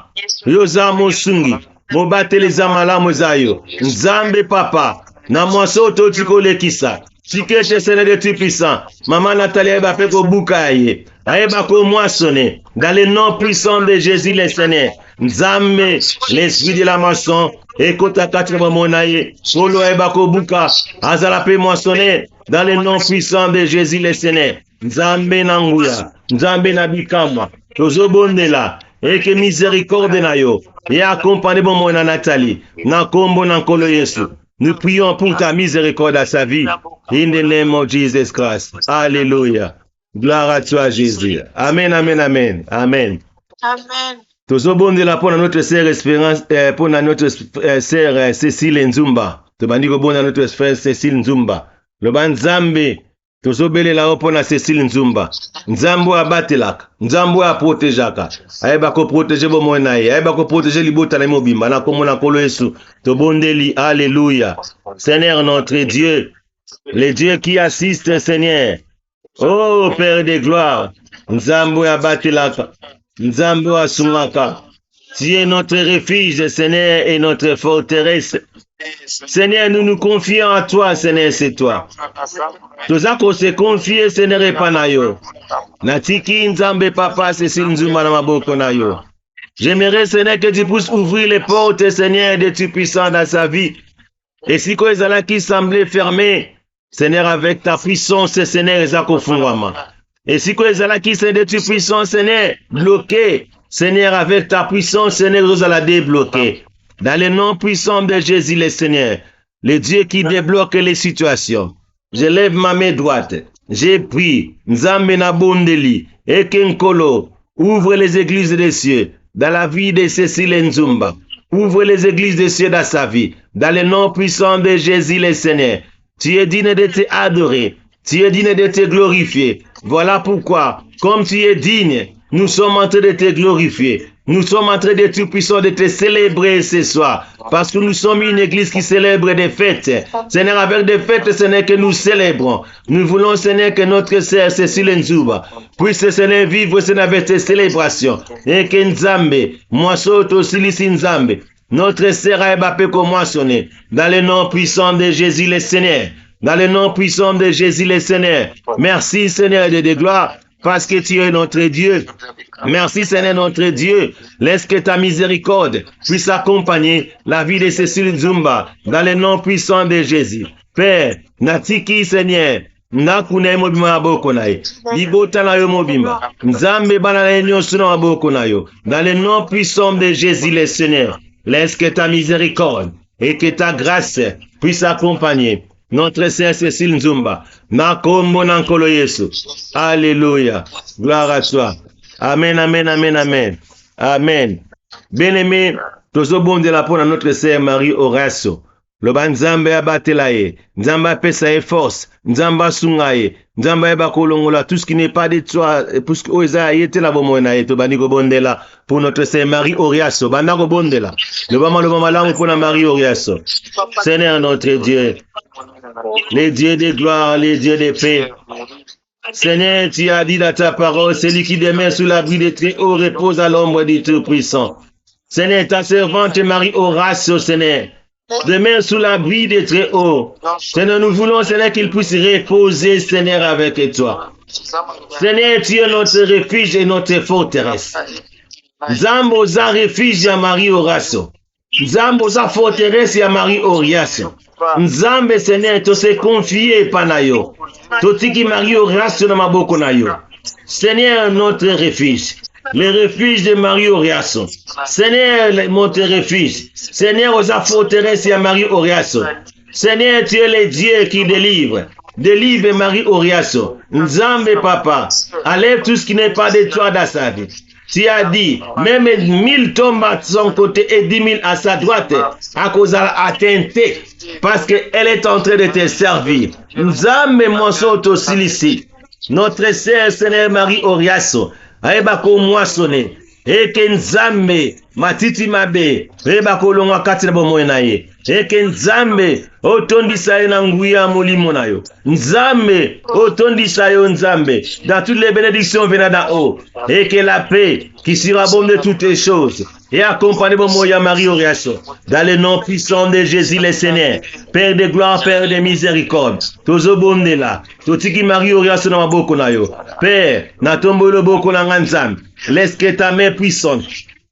yoza mosungi, mobateleza malamu zayo. Nzambe Papa, na mwasoto tikole kisa. Tikeshe Seigneur de tout puissant. Maman Nathalie eba peko bukaye. Aeba ko moissonner. Dans le nom puissant de Jésus le Seigneur. Nzambe, l'esprit de la moisson. Ekota katre monaye. Kolo eba ko buka. Azala pe moissonner. Dans le nom puissant de Jésus le Seigneur. Nzambe Nanguya. Nzambe Nabikamwa. Tozobondela. Et que miséricorde na yo. Et accompagné bon mon Nathalie. Na kombo na nkolo Yesu. Nous prions pour ta miséricorde à sa vie. In the name of Jesus Christ. Alléluia. Gloire à toi, Jésus. Amen, amen, amen. Amen. Amen. Tozobondela pour notre sœur Espérance, pour notre sœur Cécile Nzumba. Tobandiko bon notre frère Cécile Nzumba. Le banzambe. Tozobelela pour na Cécile Nzumba. Nzambo abatelaka. Nzambo aprotégeaka. Ayeba ko protéger bo monaye. Ayeba ko protéger libota na mobimba na komona kolo Yesu. Tobondeli. Alléluia. Seigneur notre Dieu. Le Dieu qui assiste, Seigneur. Oh Père de gloire. Nzambo abatelaka. Nzambo asungaka. Tu es notre refuge, Seigneur, et notre forteresse. Seigneur, nous nous confions à toi, Seigneur, c'est toi. Tout ça qu'on se confie, Seigneur, et panayo. Natiki Nzambe Papa, Cécile Nzumba na maboko na yo. J'aimerais, Seigneur, que tu puisses ouvrir les portes, Seigneur, de tu puissant dans sa vie. Et si quoi ils allaient qui semblaient fermés, Seigneur, avec ta puissance, Seigneur, ils ont. Et si quoi ils allaient qui, Seigneur, tu puissant, Seigneur, bloqué. Seigneur, avec ta puissance, Seigneur, nous allons la débloquer. Dans le nom puissant de Jésus, le Seigneur, le Dieu qui débloque les situations. Je lève ma main droite. J'ai pris Nzambe na bondeli et Kenkolo. Ouvre les églises des cieux dans la vie de Cécile Nzumba. Ouvre les églises des cieux dans sa vie. Dans le nom puissant de Jésus, le Seigneur. Tu es digne de te adorer. Tu es digne de te glorifier. Voilà pourquoi, comme tu es digne, nous sommes en train de te glorifier. Nous sommes en train de tout puissant de te célébrer ce soir. Parce que nous sommes une église qui célèbre des fêtes. Seigneur, avec des fêtes, Seigneur, que nous célébrons. Nous voulons, Seigneur, que notre sœur Cécile Nzouba puisse, Seigneur, vivre, Seigneur, avec tes célébrations. Et que Nzambe, Moissoto Silisi Nzambe, notre sœur Aebapé moissonner. Dans le nom puissant de Jésus le Seigneur. Dans le nom puissant de Jésus le Seigneur. Merci, Seigneur, de gloire. Parce que tu es notre Dieu. Merci Seigneur notre Dieu. Laisse que ta miséricorde puisse accompagner la vie de Cécile Nzumba dans le nom puissant de Jésus. Père, natiki Seigneur, nakune mobima aboko na ye. Libota na yo mobimba. Nzambe bana na nyonso na aboko na yo. Dans le nom puissant de Jésus le Seigneur. Laisse que ta miséricorde et que ta grâce puisse accompagner notre sœur Cécile Nzumba. Nakombo nankolo Yesu. Alléluia. Gloire à toi. Amen, amen, amen, amen. Amen. Bien-aimé, tozobonde la pour notre sœur Marie Horacio. Loba Nzambe abatela ye. Nzambe apesa ye force. Nzambe asunga ye. Nzambe eba kolongola tout ce qui n'est pas de toi. Puisque oza yete la bomona ye. Tobani ko bondela pour notre sœur Marie Horacio. Banda ko bondela. Loba malamu pour Marie Horacio. Seigneur notre Dieu. Les dieux de gloire, les dieux de paix. Seigneur, tu as dit dans ta parole, celui qui demeure sous l'abri des Très-Hauts repose à l'ombre du Tout-Puissant. Seigneur, ta servante Marie Horacio, Seigneur, demeure sous l'abri des Très-Hauts. Seigneur, nous voulons, Seigneur, qu'il puisse reposer, Seigneur, avec toi. Seigneur, tu es notre refuge et notre forteresse. Zambo za refuge à Marie Horacio. Zambo za forteresse à Marie Horacio. Nzambe Seigneur, to se confier panayo. Totiki Marie Horacio na maboko na yo. Seigneur, notre refuge. Le refuge de Marie Horacio. Seigneur, notre refuge. Seigneur, aux forteresses à Marie Horacio. Seigneur, tu es le Dieu qui délivre. Délivre Marie Horacio. Nzambe Papa. Enlève tout ce qui n'est pas de toi dans sa vie. Tu as dit, même 1000 tombent à son côté et 10 000 à sa droite, à cause de l'atteinte, parce qu'elle est en train de te servir. Nous amenons au Silici, notre sœur Seigneur Marie Horacio, aebako moissonner, et que Nzambe, matiti mabe, aebako longa katina bomoenaye, et que Nzambe, otondisa ye na nguya molimo na yo. Nzambe, otondisa yo Nzambe, dans toutes les bénédictions venant d'en haut, et que la paix qui sera bonne de toutes les choses, et accompagné de Moya Marie Horacio, dans le nom puissant de Jésus le Seigneur, Père de gloire, Père de miséricorde, tozo bonde là, totiki Marie Horacio na maboko na yo. Père, na tombo le boko na Nzambe, laisse que ta main puissante,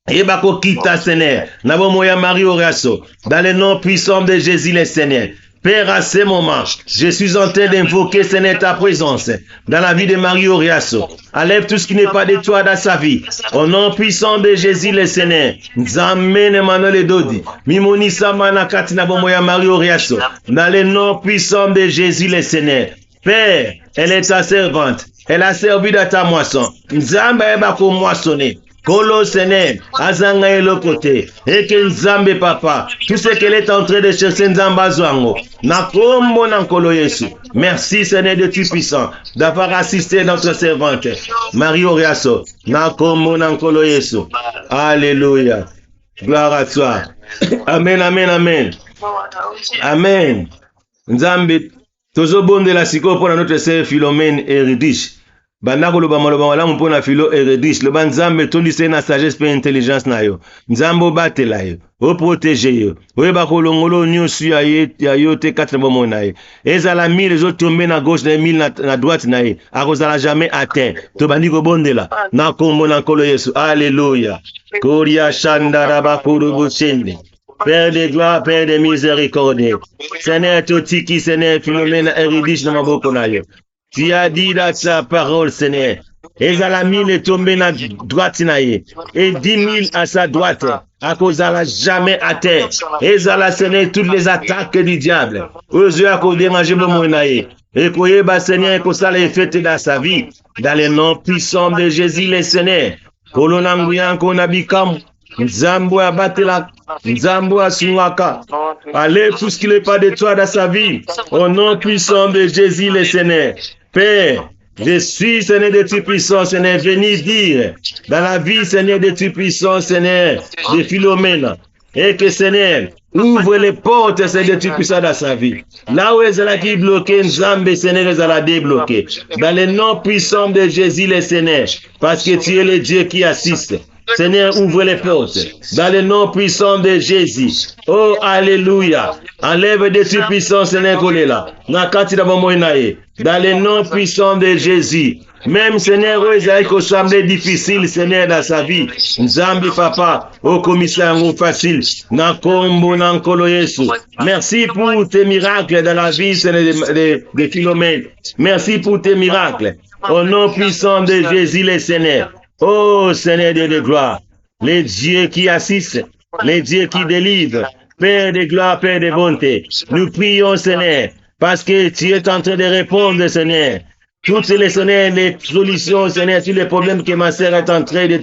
et bako kita Seigneur, na Moya Marie Horacio, dans le nom puissant de Jésus le Seigneur. Père, à ce moment, je suis en train d'invoquer, Seigneur, ta présence dans la vie de Marie Horacio. Enlève tout ce qui n'est pas de toi dans sa vie. Au nom puissant de Jésus le Seigneur. Nzamene Manuel Dodi. Mimoni Samana Katina Bomoya Marie Horacio. Dans le nom puissant de Jésus le Seigneur. Père, elle est ta servante. Elle a servi dans ta moisson. Nzamba eba ko moissonner. Kolo Seigneur, azanga le côté, et que Nzambe Papa, tout ce qu'elle est en train de chercher Nzamba Zwango, na kombo na kolo Yesu. Merci Seigneur de tout puissant, d'avoir assisté notre servante, Marie Horacio, na kombo na kolo Yesu. Alléluia. Gloire à toi. Amen, amen, amen. Amen. Nzambe, tozo bonde la siko pour notre sœur Philomène Eridiche. Bandako loba maloba malamu mpona Philo Eridiche, loba Nzambe tondise na sagesse pe intelligence na yo. Nzambe obatela yo, o protéger yo. Oyeba kolongolo nyonso ya yo te kati na bomo na ye. Ezala 1000 ezotombe na gauche na 1000 na droite na ye. Akozala jamais atteint. Tobandi kobondela na kombo na nkolo Yesu. Alléluia. Koria shandara bakuru bushende. Père de gloire, Père de miséricorde. Seigneur totiki, Seigneur Philomène Eridiche na maboko na yo. Tu as dit dans ta parole, Seigneur. Et la mille est tombée dans la droite, et 10 000 à sa droite, à cause de la jamais à terre. Et la Seigneur, toutes les attaques du diable. Aux yeux à cause déranger mon naïe. Et que Seigneur, que ça les fait dans sa vie, dans les noms puissants de Jésus, le Seigneur. Kolonanguyan konabikam, Nzambo abatela, Nzambo asunwaka. Allez, tout ce qui n'est pas de toi dans sa vie, au nom puissant de Jésus, le Seigneur. Père, je suis, Seigneur, de tout puissant, Seigneur, venez dire, dans la vie, Seigneur, de tout puissant, Seigneur, de Philomène, et que, Seigneur, ouvre les portes, Seigneur, de tout puissant dans sa vie. Là où elle est bloquée, Nzambe, Seigneur, elle a débloqué. Dans le nom puissant de Jésus, le Seigneur, parce que tu es le Dieu qui assiste. Seigneur, ouvre les portes. Dans le nom puissant de Jésus. Oh, alléluia. Enlève des tout puissants, Seigneur, qu'on est là. Dans le nom puissant de Jésus. Même, Seigneur, il semble difficile, Seigneur, dans sa vie. Nzambi, papa, au commissaire, facile. Nakombo, nankolo, Yesu. Merci pour tes miracles dans la vie, Seigneur, de Philomène. Merci pour tes miracles. Au nom puissant de Jésus, le Seigneur. Oh, Seigneur Dieu de gloire. Les dieux qui assistent, les dieux qui délivrent. Père de gloire, Père de bonté. Nous prions, Seigneur, parce que tu es en train de répondre, Seigneur. Toutes les Seigneur, les solutions, Seigneur, tous les problèmes que ma sœur est en train de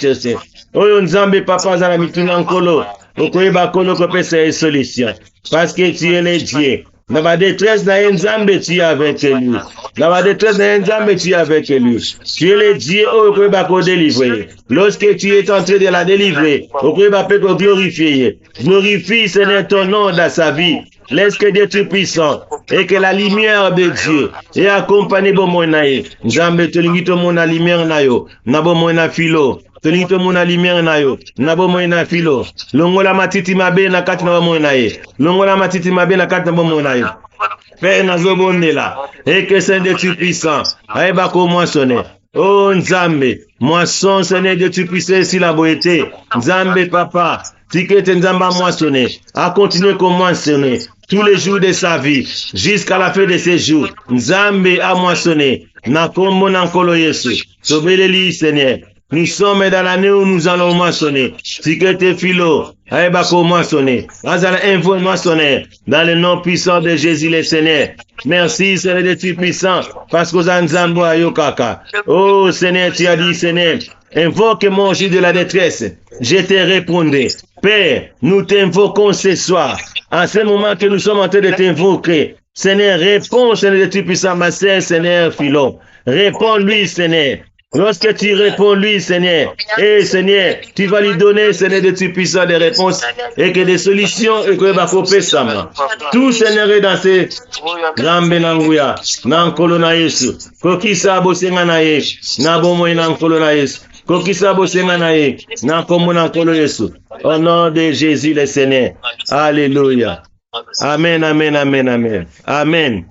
chercher. Oh, Nzambe, papa, Zalamitounankolo. Okoyeba Kolo Kope, c'est une solution. Parce que tu es le Dieu. Dans ma détresse, dans Nzambe, tu es avec lui. Dans ma détresse, dans Nzambe, tu es avec lui. Tu es le Dieu, Okoyeba Ko délivrer. Lorsque tu es en train de la délivrer, Okoyeba Ko glorifier. Glorifie, Seigneur, ton nom dans sa vie. Laisse que Dieu tout puissant et que la lumière de Dieu est accompagnée de mon naïe. Nzambe, te lingito mon lumière nayo. Nabo mon filo. Te lingito mon lumière nayo. Nabo mon filo. Longola matiti mabe na kati na mon naïe. Longola matiti mabe na kati na mon naïe. Père nazobonde là. Et que c'est Dieu tout puissant. Aïba ko moissonner. Oh Nzambe, moisson Seigneur Dieu tout puissant si la beauté. Nzambe papa. Si que tu Nzamba moissonner. À continuer comme moissonner. Tous les jours de sa vie, jusqu'à la fin de ses jours, Nzambe a moissonné. Nakombo nankolo Yesu. Sobeleli, Seigneur. Nous sommes dans l'année où nous allons moissonner. Si que tes philo, aïbako moissonner. Azala invo moissonner. Dans le nom puissant de Jésus le Seigneur. Merci, Seigneur, de tu puissant. Parce que Nzambo ayokaka. Oh, Seigneur, tu as dit, Seigneur. Invoque mon jour de la détresse. Je te répondrai. Père, nous t'invoquons ce soir. En ce moment que nous sommes en train de t'invoquer, Seigneur, réponds, Seigneur, de tu puissant, ma sœur, Seigneur, Philon. Réponds-lui, Seigneur. Lorsque tu réponds lui, Seigneur, et Seigneur, tu vas lui donner, Seigneur, de tu puissant des réponses et que des solutions et que va couper ça. Tout, Seigneur, est dans ces grands benangouya, nankolo na Yesu. Kokisa bosenga na Yesu, nabomo nankolo na Yesu. Kokisa bosenga na Yesu, nakomo nankolo Yesu. Au nom de Jésus le Seigneur. Alléluia. Amen, amen, amen, amen. Amen.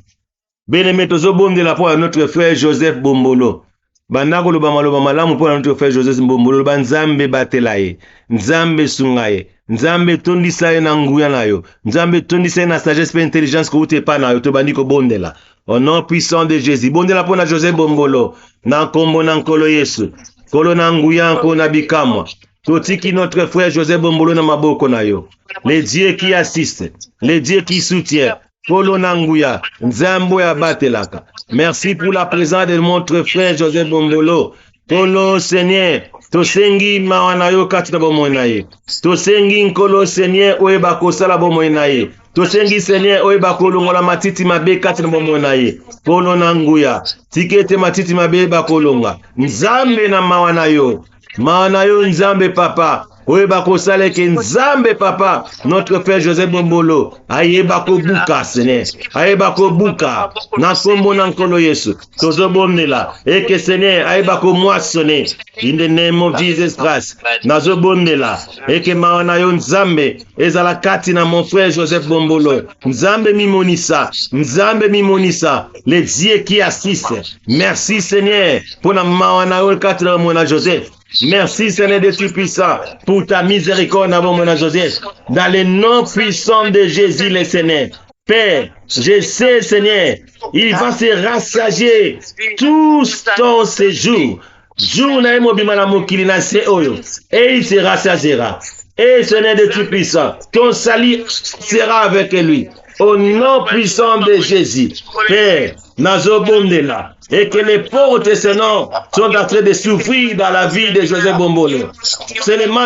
Bien-aimé, tozobom de la part à notre frère Joseph Bombolo. Bandako loba maloba malamu pour notre frère Joseph Bombolo. Nzambe batelaye. Nzambe sungaye. Nzambe tondisa na nguya nayo. Nzambe tondisa na sagesse et intelligence que vous te pas nayo. Tobandiko bondela. Au nom puissant de Jésus. Bondela pour na Joseph Bombolo. Na kombo na nkolo Yesu. Kolo na nguya ko na bikamwa. Totiki notre frère Joseph Bombolo na maboko na yo. Les dieux qui assistent, les dieux qui soutiennent. Kolo nanguya, Nzambo ya batelaka. Merci pour la présence de notre frère Joseph Bombolo. Kolo Seigneur, tosengi mawana yo katina bomoinaye. Tosengi nkolo Seigneur oeba kosala bomoinaye. Tosengi Seigneur oeba kolongola matiti mabe katina bomoinaye. Kolo nanguya, tikete matiti mabe bakolonga. Nzambe na mawana yo. Mawana yo Nzambe papa. Oeba kosale ke Nzambe papa. Notre frère Joseph Bombolo. Ayeba ko buka Seigneur. Ayeba ko buka. Nakombo nankolo Yesu. Tozobonela. Eke Seigneur ayeba ko moissonner. In the name of Jesus Christ. Nazobonela. Eke mawana yo Nzambe. Ezala kati na mon frère Joseph Bombolo. Nzambe mimonisa. Nzambe mimonisa. Les dieux qui assistent. Merci Seigneur. Pour na mawana yo kati na mona Joseph. Merci Seigneur de tout puissant pour ta miséricorde avant mon Joseph. Dans le nom puissant de Jésus le Seigneur. Père, je sais, Seigneur, il va se rassasier tout ton séjour. Jour na mobima na mokili na se oyo, et il se rassasiera. Et Seigneur de Tout-Puissant, ton salut sera avec lui. Au nom puissant de Jésus, Père, Nazobondela, et que les portes, Seigneur, sont en train de souffrir dans la vie de José Bombolo.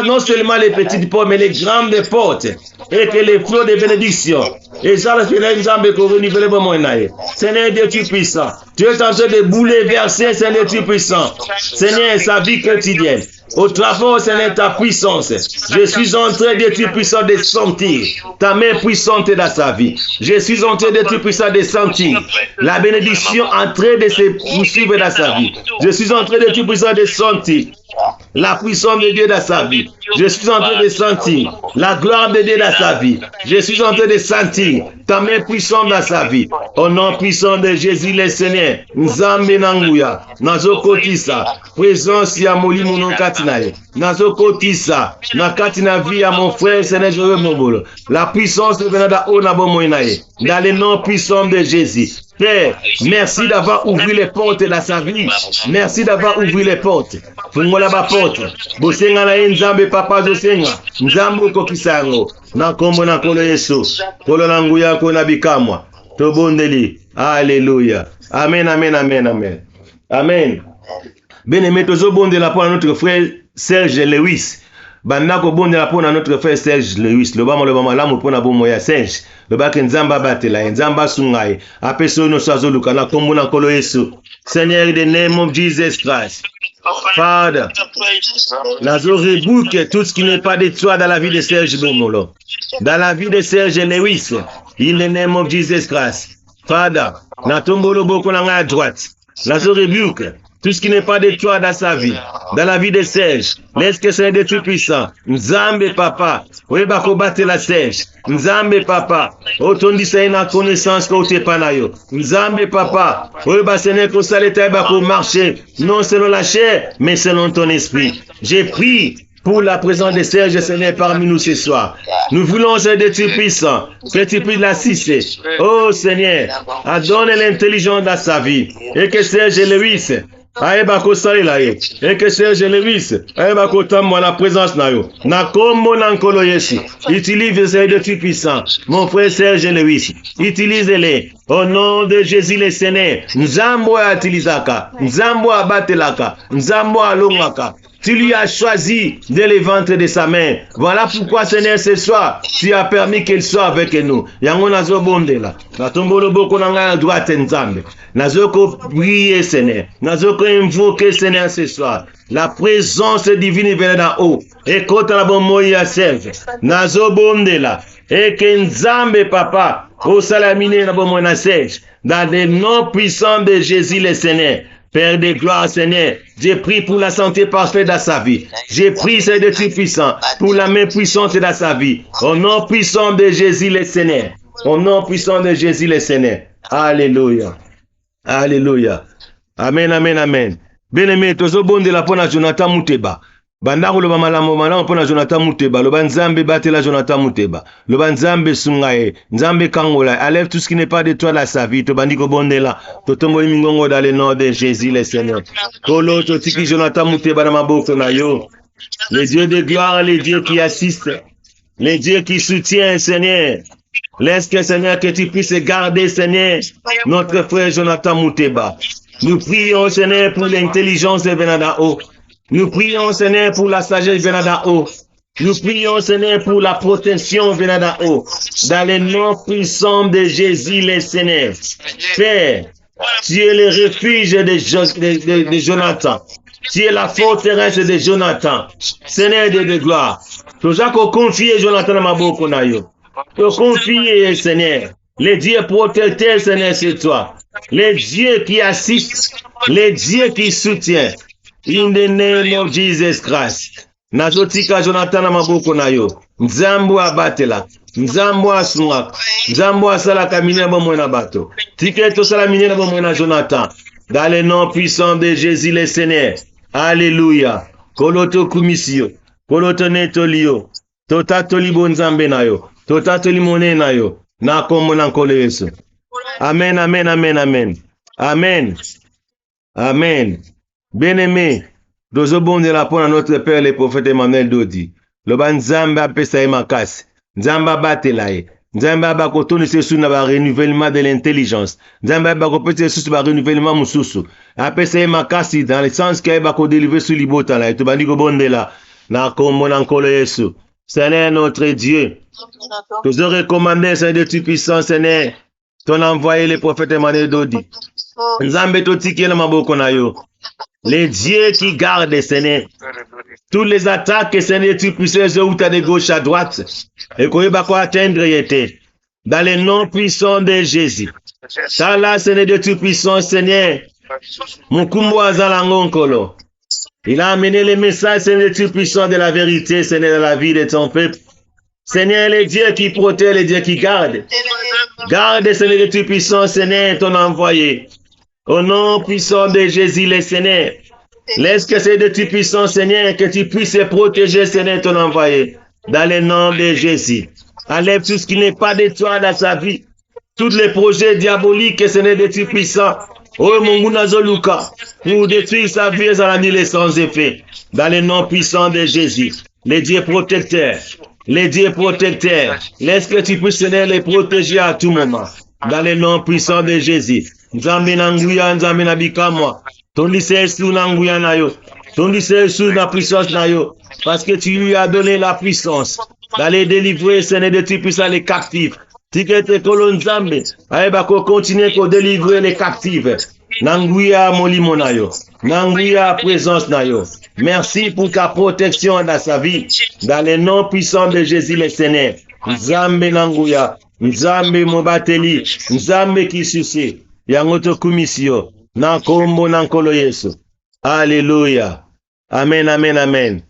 Non seulement les petites portes, mais les grandes portes, et que les flots de bénédiction, et ça, Seigneur Dieu Tout-Puissant, tu es en train de bouleverser, Seigneur Tout-Puissant, Seigneur, sa vie quotidienne. Au travail, Seigneur, ta puissance. Je suis en train de Tout-Puissant de sentir ta main puissante dans sa vie. Je suis en train de Tout-Puissant de sentir la bénédiction en train de se poursuivre dans sa vie. Je suis en train de Tout-Puissant de sentir la puissance de Dieu dans sa vie. Je suis en train de sentir la gloire de Dieu dans sa vie. Je suis en train de sentir ta main puissante dans sa vie. Au nom puissant de Jésus le Seigneur, Nzambe Nanguya, Nazo Kotisa, présence ya Molimo non Katinaye, Nazo Kotisa, na Katina vie à mon frère Seigneur Joël Mobolo. La puissance de Venada Onabo Moinaye, dans le nom puissant de Jésus. Père, merci d'avoir ouvert les portes dans sa vie. Merci d'avoir ouvert les portes. Fungola ba porte. Bosenga na Nzambe papa zosenga. Nzambe kokisango. Na kombo na kolo Yesu. Kolo na nguya ko na bikamwa. Tobondeli. Alléluia. Amen, amen, amen, amen. Amen. Bien-aimé, tozobondela pour notre frère Serge Lewis. Bandako bondela pour notre frère Serge Lewis. Le bama lamu pour na bomo ya Serge. Le bak Nzamba batela, Nzamba sungai. Apeso no sazoluka na kombo na kolo Yesu. Seigneur, in the name of Jesus Christ. Father, Nazo rebuke tout ce qui n'est pas de toi dans la vie de Serge Bomolo. Dans la vie de Serge Lewis. In the name of Jesus Christ. Father, Natombolo boko na à droite. Nazo rebuke tout ce qui n'est pas de toi dans sa vie, dans la vie de Serge. Laisse que c'est de Tout-Puissant. Nzambe papa, weba ko battre la Serge. Nzambe papa, otondi sa ina connaissance ko te panayo. Nzambe papa, weba sene ko saleta ba ko marcher, non selon la chair, mais selon ton esprit. J'ai prié pour la présence de Serge Seigneur parmi nous ce soir. Nous voulons être de Tout-Puissant, que tu puisses l'assister. Oh Seigneur, donne l'intelligence dans sa vie. Et que Serge Lewis, et que Serge Lewis, la présence na yo. Na kombo na nkolo Yesu. Utilise ces de Tout-Puissant. Mon frère Serge Lewis, utilise-les. Au nom de Jésus le Seigneur. Nzambo atilisaka, Nzambo abatelaka, Nzambo alongaka. Tu lui as choisi de les ventre de sa main. Voilà pourquoi, Seigneur, ce soir, tu as permis qu'il soit avec nous. Yango nazo bondela. Na tombolo boko na nga droite Nzambe. Nazo ko prier, Seigneur. Nazo ko invoquer, Seigneur, ce soir. La présence divine vient d'en haut. Et quand la bonne moya serve. Nazo bondela. Et que Nzambe, papa, au salamine na bonne moya serve. Dans le nom puissant de Jésus le Seigneur. Père de gloire, Seigneur, j'ai prié pour la santé parfaite dans sa vie. J'ai prié, Seigneur de Tout-Puissant, pour la main puissante dans sa vie. Au nom puissant de Jésus le Seigneur. Au nom puissant de Jésus le Seigneur. Alléluia. Alléluia. Amen, amen, amen. Bien-aimé, tozo bonde la pona Jonathan Muteba. Bandako loba malamu pona Jonathan Muteba. Loba Nzambe batela Jonathan Muteba. Loba Nzambe sungaye. Nzambe kangola. Enlève tout ce qui n'est pas de toi dans sa vie. Tobandiko bondela. Totombo mingongo dans le nom de Jésus le Seigneur. Kolo totiki Jonathan Muteba na maboko na yo. Les dieux de gloire, les dieux qui assistent. Les dieux qui soutiennent, Seigneur. Laisse que, Seigneur, que tu puisses garder, Seigneur, notre frère Jonathan Muteba. Nous prions, Seigneur, pour l'intelligence de venant d'en haut. Nous prions, Seigneur, pour la sagesse venant d'en haut. Nous prions, Seigneur, pour la protection venant d'en haut. Dans le nom puissant de Jésus, le Seigneur. Père, tu es le refuge de Jonathan. Tu es la forteresse de Jonathan. Seigneur de gloire. Nous avons confié Jonathan à ma bouche. Nous confier, Seigneur. Les dieux protecteurs, Seigneur, c'est toi. Les dieux qui assistent. Les dieux qui soutiennent. In the name of Jesus Christ. Nazotika Jonathan na maboko na yo. Nzambo abatela. Nzambo asunga. Nzambo asala kamine bomo na bato. Tiketo sala mine na bomo na Jonathan. Dans le nom puissant de Jésus le Seigneur. Alléluia. Koloto kumisio. Koloto netolio. Totato libo nzambe na yo. Totato limone na yo. Na kombo na nkolo Yesu. Amen, amen, amen, amen. Amen. Amen. Bien-aimé, tozobondela mpona notre père le prophète Emmanuel Dodi. Loba nzambe apesa ye makasi. Nzambe abatela ye. Nzambe abakotondisa esusu na renouvellement de l'intelligence. Nzambe abakopesa esusu renouvellement mosusu. Apesa ye makasi dans le sens que abakodélivrer sur libota na ye. Tobandi kobondela na kombo na nkolo Yesu. Seigneur notre Dieu, nous avons recommandé, Seigneur Dieu puissant, Seigneur, ton envoyé le prophète Emmanuel Dodi. Nzambe totikela maboko na yo. Les dieux qui gardent, Seigneur, toutes les attaques, Seigneur, tu puisses de gauche à droite, et qu'on va atteindre été. Dans le nom puissant de Jésus. Ça là, Seigneur, de tout puissant, Seigneur. Mon kumbo azalangokolo. Il a amené les messages, Seigneur, tout puissant de la vérité, Seigneur, de la vie de ton peuple. Seigneur, les dieux qui protègent, les dieux qui gardent. Garde, Seigneur, de tout puissant, Seigneur, ton envoyé. Au nom puissant de Jésus, le Seigneur. Laisse que c'est de tout puissant, Seigneur, que tu puisses protéger, Seigneur, ton envoyé. Dans le nom de Jésus. Enlève tout ce qui n'est pas de toi dans sa vie. Tous les projets diaboliques, Seigneur, de tout puissant. Oh, mon Gounazoluka. Pour détruire sa vie, ça l'a dit sans effet. Dans le nom puissant de Jésus. Les dieux protecteurs. Les dieux protecteurs. Laisse que tu puisses, Seigneur, les protéger à tout moment. Dans le nom puissant de Jésus. Nzambe nanguya, nzambe nabikamwa. Ton lycée sous nanguya na yo. Ton lycée sous la puissance na yo. Parce que tu lui as donné la puissance d'aller délivrer, Seigneur, de tu puisses les captifs. Tikete kolo nzambe. Aeba ko continuer ko délivrer les captifs. Nanguya molimo na yo. Nanguya présence na yo. Merci pour ta protection dans sa vie. Dans le nom puissant de Jésus le Seigneur. Nzambe nanguya. Nzambe mobateli. Nzambe ki susi. Yangoto kumisio. Na kombo na nkolo Yesu. Alléluia. Amen, amen, amen.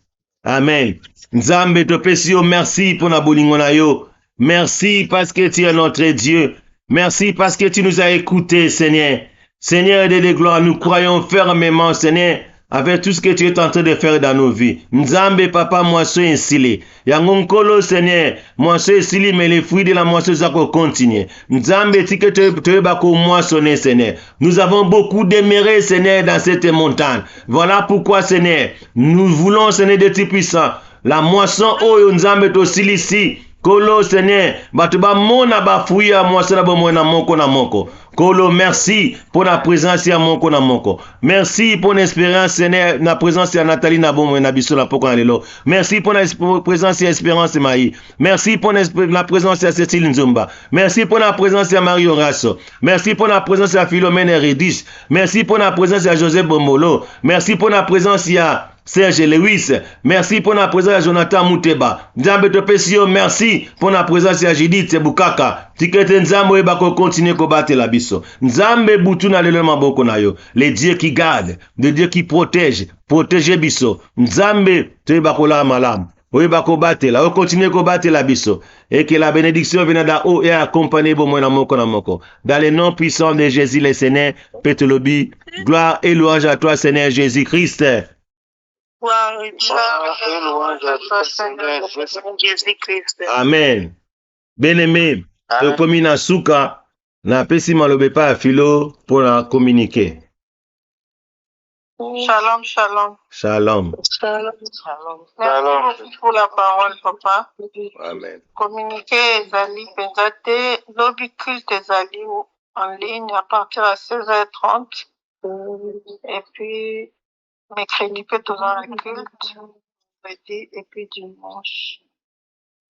Amen. Nzambe topesi yo merci pour na bolingo na yo. Merci parce que tu es notre Dieu. Merci parce que tu nous as écoutés, Seigneur. Seigneur de gloire, nous croyons fermement, Seigneur, avec tout ce que tu es en train de faire dans nos vies. Nzambe, papa, moisson insili. Yangonkolo, Seigneur, moisson insili, mais les fruits de la moisson, ça continue. Nzambe, tike te bako moissonner, Seigneur. Nous avons beaucoup demeuré, Seigneur, dans cette montagne. Voilà pourquoi, Seigneur, nous voulons, Seigneur, de tout puissant. La moisson, oh, Nzambe, to silisi. Kolo, Seigneur, batuba mona ba fruit à moisson na bomo na moko. Kolo, merci pour la présence à moko na moko. Merci pour l'espérance, Seigneur, la présence à Nathalie na bomo na biso la poko lelo. Merci pour la présence à Espérance Maï. Merci pour la présence à Cécile Nzumba. Merci pour la présence à Marie Horacio. Merci pour la présence à Philomène Redis. Merci pour la présence à José Bomolo. Merci pour la présence à Serge Lewis, merci pour la présence de Jonathan Mouteba. Nzambe topesio, merci pour la présence de Judith Bukaka. Tikete nzambe bako continue ko battre la biso. Nzambe butu na lelo maboko na yo. Les dieux qui gardent, les dieux qui protègent, protégez biso. Nzambe te bako la malam. Oui bako battre la, continue ko battre la biso. Et que la bénédiction vienne d'en haut et accompagne bon na moko na moko. Dans le nom puissant de Jésus le Seigneur, Pételobi, gloire et louange à toi Seigneur Jésus-Christ. Amen. Bien-aimé, le commis souka na pesi malobe pa philo pour la communiquer. Shalom, shalom. Shalom. Shalom, shalom. Merci beaucoup pour la parole, papa. Amen. Communiquer ezali penzate, lobby culte ezali en ligne à partir de 16h30. Et puis, mercredi, peut dans la culte, vendredi et puis dimanche.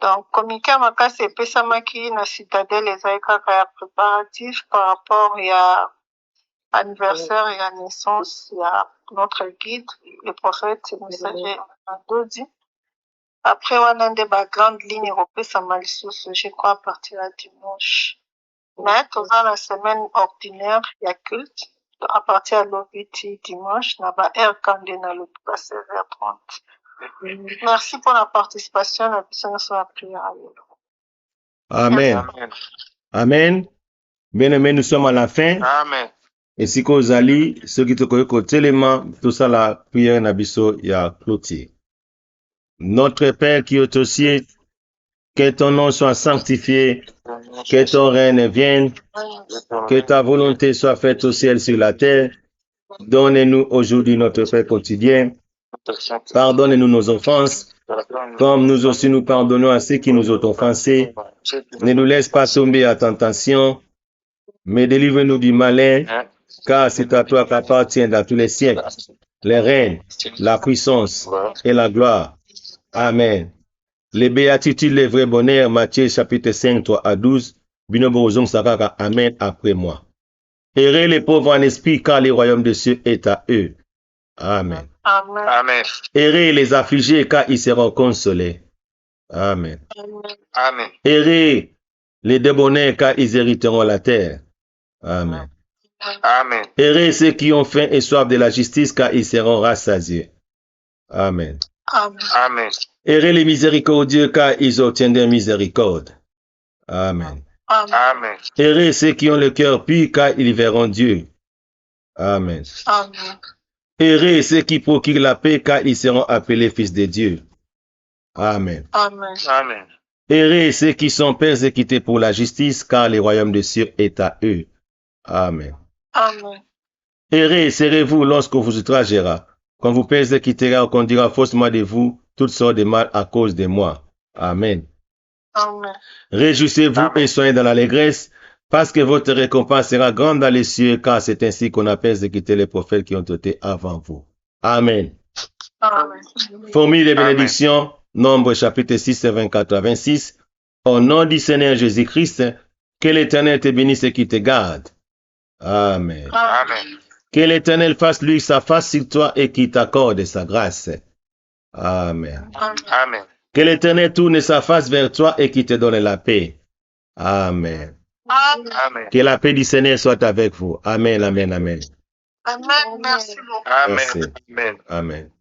Donc, communiquer à ma casse et puis ça maki na citadelle ezali kaka préparatif par rapport à anniversaire et à naissance, il y a notre guide, le prophète, le messager Dodi. Après, on a des grandes lignes européennes, ça m'a je crois, à partir de dimanche. Mais, dans la semaine ordinaire, il y a culte. À partir de l'OBT dimanche, on a air candé dans le 16h30. Merci pour la participation, la puissance sur la prière. Amen. Amen. Bien-aimé, nous sommes à la fin. Amen. Et si vous allez, ceux qui te connaissent tellement, tout ça, la prière n'abisso, il y a clôture. Notre Père qui est aux cieux, que ton nom soit sanctifié, Que ton règne vienne. Que ta volonté soit faite au ciel sur la terre. Donne-nous aujourd'hui notre pain quotidien. Pardonne-nous nos offenses, comme nous aussi nous pardonnons à ceux qui nous ont offensés. Ne nous laisse pas tomber à tentation, mais délivre-nous du malin, car c'est à toi qu'appartiennent dans tous les siècles les règnes, la puissance et la gloire. Amen. Les béatitudes, les vrais bonheurs, Matthieu chapitre 5, 3 à 12. Binobozong Sakaka, Amen après moi. Heureux les pauvres en esprit, car le royaume de cieux est à eux. Amen. Amen. Heureux les affligés, car ils seront consolés. Amen. Amen. Heureux les débonnés, car ils hériteront la terre. Amen. Amen. Heureux ceux qui ont faim et soif de la justice, car ils seront rassasiés. Amen. Amen. Heureux les miséricordieux, car ils obtiendront miséricorde. Amen. Amen. Heureux ceux qui ont le cœur pur, car ils verront Dieu. Amen. Heureux ceux qui procurent la paix, car ils seront appelés fils de Dieu. Amen. Amen. Heureux ceux qui sont persécutés pour la justice, car le royaume de cieux est à eux. Amen. Heureux serez-vous lorsqu'on vous outragera, qu'on vous persécutera ou qu'on dira faussement de vous toutes sortes de mal à cause de moi. Amen. Réjouissez-vous Amen. et soyez dans l'allégresse, parce que votre récompense sera grande dans les cieux, car c'est ainsi qu'on a persécuté les prophètes qui ont été avant vous. Amen. Formule de bénédiction, Nombre chapitre 6, 24 à 26. Au nom du Seigneur Jésus-Christ, que l'Éternel te bénisse et qu'il te garde. Amen. Amen. Que l'Éternel fasse lui sa face sur toi et qu'il t'accorde sa grâce. Amen. Amen. Que l'Éternel tourne sa face vers toi et qu'il te donne la paix. Amen. Amen. Que la paix du Seigneur soit avec vous. Amen, amen, amen. Amen. Merci beaucoup. Amen. Merci. Amen. Amen.